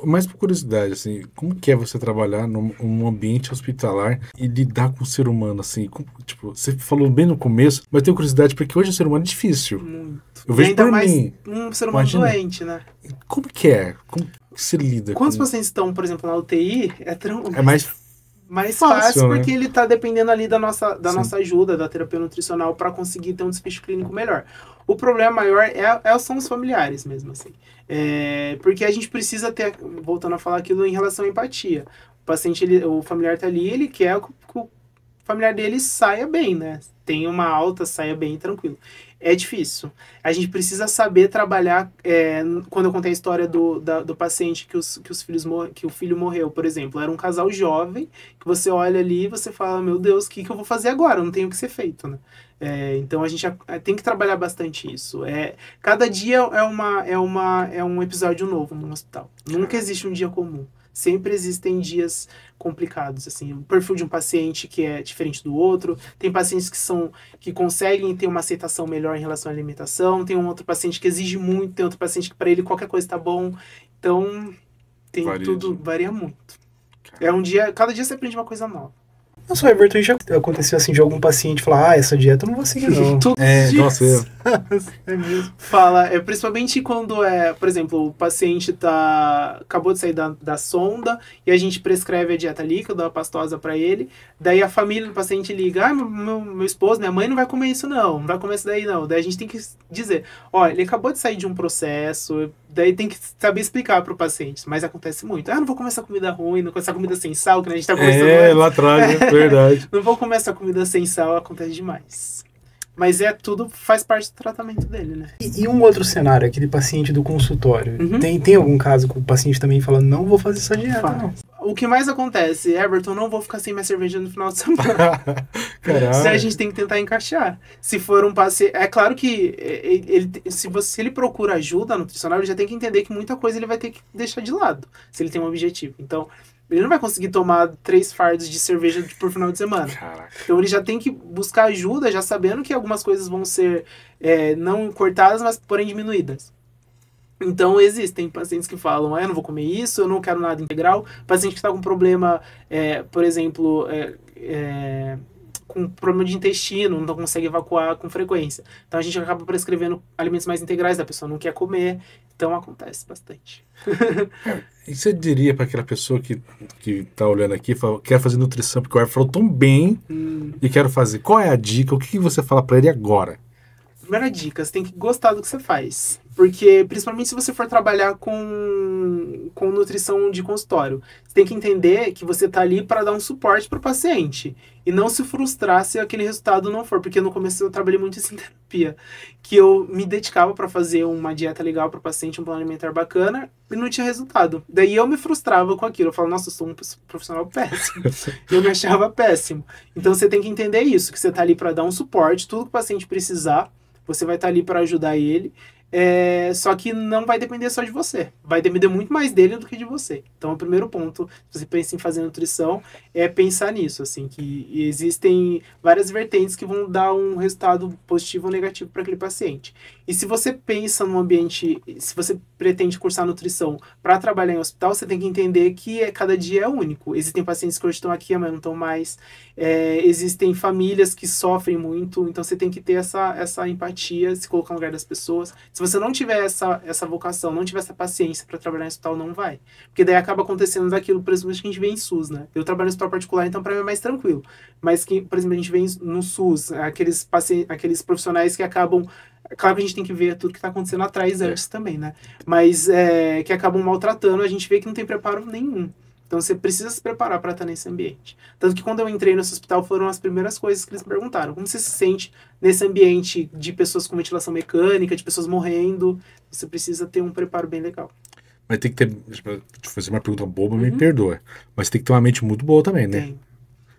Mais por curiosidade, assim, como que é você trabalhar num ambiente hospitalar e lidar com o ser humano, assim? Tipo, você falou bem no começo, mas eu tenho curiosidade porque hoje o ser humano é difícil. Muito. Eu vejo ainda por mais mim. Um ser humano doente, né? Como que é? Como que se lida com... Quantos pacientes estão, por exemplo, na UTI, é mais fácil, né? porque ele está dependendo ali da nossa ajuda, da terapia nutricional, para conseguir ter um desfecho clínico melhor. O problema maior são os familiares mesmo, assim. Porque a gente precisa ter, voltando a falar aquilo em relação à empatia. O paciente, o familiar está ali, ele quer que o familiar dele saia bem, né? Tenha uma alta, saia bem, tranquilo. É difícil. A gente precisa saber trabalhar. Quando eu contei a história do paciente que o filho morreu, por exemplo, era um casal jovem, que você olha ali e você fala, meu Deus, o que eu vou fazer agora? Não tem o que ser feito, né? Então a gente tem que trabalhar bastante isso. Cada dia é um episódio novo no hospital. Nunca existe um dia comum. Sempre existem dias complicados, assim, o perfil de um paciente que é diferente do outro, tem pacientes que conseguem ter uma aceitação melhor em relação à alimentação, tem um outro paciente que exige muito, tem outro paciente que para ele qualquer coisa tá bom, então varia muito. Cada dia você aprende uma coisa nova. Nossa, Everton, já aconteceu assim de algum paciente falar, essa dieta eu não vou seguir não. Todos os dias. Nossa, é mesmo. Principalmente quando por exemplo, o paciente acabou de sair da sonda e a gente prescreve a dieta líquida, a pastosa para ele, daí a família do paciente liga, meu esposo, minha mãe não vai comer isso não vai comer isso daí não. Daí a gente tem que dizer, ele acabou de sair de um processo, daí tem que saber explicar para o paciente, mas acontece muito. Não vou comer essa comida ruim, não vou comer essa comida sem sal, que a gente tá conversando lá atrás, verdade. Não vou comer essa comida sem sal, acontece demais. Mas tudo faz parte do tratamento dele, né? E um outro cenário, aquele paciente do consultório. Uhum. Tem algum caso que o paciente também fala, não vou fazer essa dieta, não. O que mais acontece, Everton, não vou ficar sem minha cerveja no final de semana. Daí a gente tem que tentar encaixar. Se for um paciente... É claro que se ele procura ajuda nutricional, ele já tem que entender que muita coisa ele vai ter que deixar de lado, se ele tem um objetivo. Então, ele não vai conseguir tomar 3 fardos de cerveja por final de semana. Caraca. Então ele já tem que buscar ajuda, já sabendo que algumas coisas vão ser não cortadas, mas porém diminuídas. Então existem pacientes que falam, eu não vou comer isso, eu não quero nada integral. Paciente que está com problema, por exemplo, com problema de intestino, não consegue evacuar com frequência. Então a gente acaba prescrevendo alimentos mais integrais, da pessoa não quer comer. Então acontece bastante. E você diria para aquela pessoa que tá olhando aqui, fala, quer fazer nutrição, porque o Everton falou tão bem e quero fazer. Qual é a dica? O que você fala para ele agora? Primeira dica, você tem que gostar do que você faz. Porque, principalmente se você for trabalhar com nutrição de consultório, você tem que entender que você está ali para dar um suporte para o paciente. E não se frustrar se aquele resultado não for. Porque no começo eu trabalhei muito isso em terapia. Que eu me dedicava para fazer uma dieta legal para o paciente, um plano alimentar bacana, e não tinha resultado. Daí eu me frustrava com aquilo. Eu falava, nossa, eu sou um profissional péssimo. Eu me achava péssimo. Então você tem que entender isso, que você está ali para dar um suporte, tudo que o paciente precisar, você vai estar ali para ajudar ele. Só que não vai depender só de você. Vai depender muito mais dele do que de você. Então, o primeiro ponto, se você pensa em fazer nutrição, é pensar nisso, assim, que existem várias vertentes que vão dar um resultado positivo ou negativo para aquele paciente. E se você pensa num ambiente, se você pretende cursar nutrição para trabalhar em hospital, você tem que entender que cada dia é único. Existem pacientes que hoje estão aqui, amanhã não estão mais. Existem famílias que sofrem muito, então você tem que ter essa empatia, se colocar no lugar das pessoas. Se você não tiver essa vocação, não tiver essa paciência para trabalhar em hospital, não vai. Porque daí acaba acontecendo daquilo, por exemplo, que a gente vê em SUS, né? Eu trabalho em hospital particular, então para mim é mais tranquilo. Mas que, por exemplo, a gente vê no SUS, aqueles profissionais que acabam... Claro que a gente tem que ver tudo que está acontecendo atrás antes também, né? Mas que acabam maltratando, a gente vê que não tem preparo nenhum. Então você precisa se preparar para estar nesse ambiente. Tanto que quando eu entrei nesse hospital foram as primeiras coisas que eles me perguntaram. Como você se sente nesse ambiente de pessoas com ventilação mecânica, de pessoas morrendo? Você precisa ter um preparo bem legal. Mas tem que ter... Deixa eu fazer uma pergunta boba, me perdoa. Mas tem que ter uma mente muito boa também, né? Tem.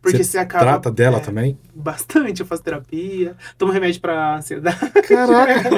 Porque você acaba... trata dela também? Bastante. Eu faço terapia, tomo remédio pra ansiedade. Caraca!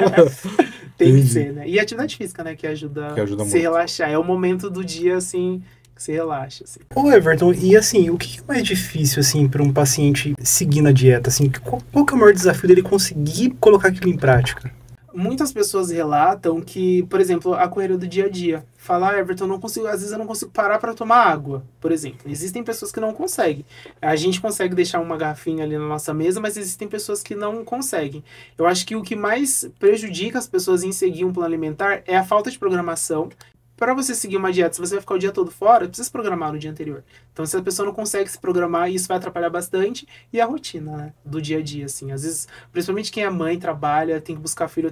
Tem que ser, né? E atividade física, né? Que ajuda a se muito. relaxar. É o momento do dia, assim, que você relaxa, assim. Ô, Everton, e assim, o que é mais difícil, assim, para um paciente seguir na dieta? Assim, qual que é o maior desafio dele conseguir colocar aquilo em prática? Muitas pessoas relatam que, por exemplo, a correria do dia a dia. Falar, Everton, não consigo, às vezes eu não consigo parar para tomar água, por exemplo. Existem pessoas que não conseguem. A gente consegue deixar uma garrafinha ali na nossa mesa, mas existem pessoas que não conseguem. Eu acho que o que mais prejudica as pessoas em seguir um plano alimentar é a falta de programação. Para você seguir uma dieta, se você vai ficar o dia todo fora, precisa se programar no dia anterior. Então, se a pessoa não consegue se programar, isso vai atrapalhar bastante. E a rotina, né, do dia a dia, assim. Às vezes, principalmente quem é mãe, trabalha, tem que buscar filho.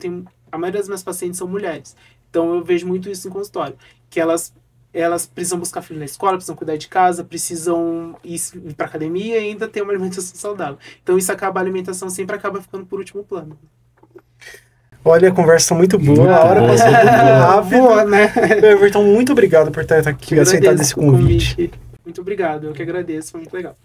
A maioria das minhas pacientes são mulheres. Então, eu vejo muito isso em consultório. Que elas precisam buscar filho na escola, precisam cuidar de casa, precisam ir para academia e ainda ter uma alimentação saudável. Então, a alimentação sempre acaba ficando por último plano. Olha, a conversa muito boa, a hora passou muito rápido, né? Everton, muito obrigado por estar aqui aceitado esse convite. Muito obrigado, eu que agradeço, foi muito legal.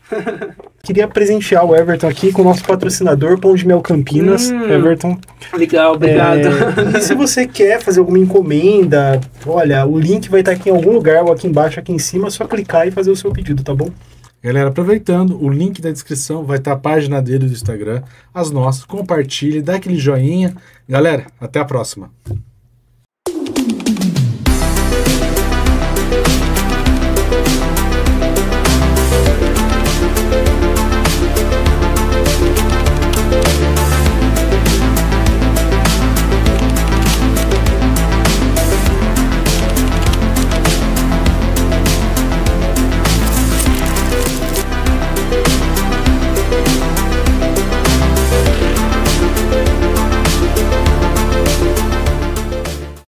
Queria presentear o Everton aqui com o nosso patrocinador, Pão de Mel Campinas. Everton. Legal, obrigado. E se você quer fazer alguma encomenda, olha, o link vai estar aqui em algum lugar, ou aqui embaixo, aqui em cima, é só clicar e fazer o seu pedido, tá bom? Galera, aproveitando, o link da descrição vai estar a página dele do Instagram, as nossas, compartilhe, dá aquele joinha. Galera, até a próxima.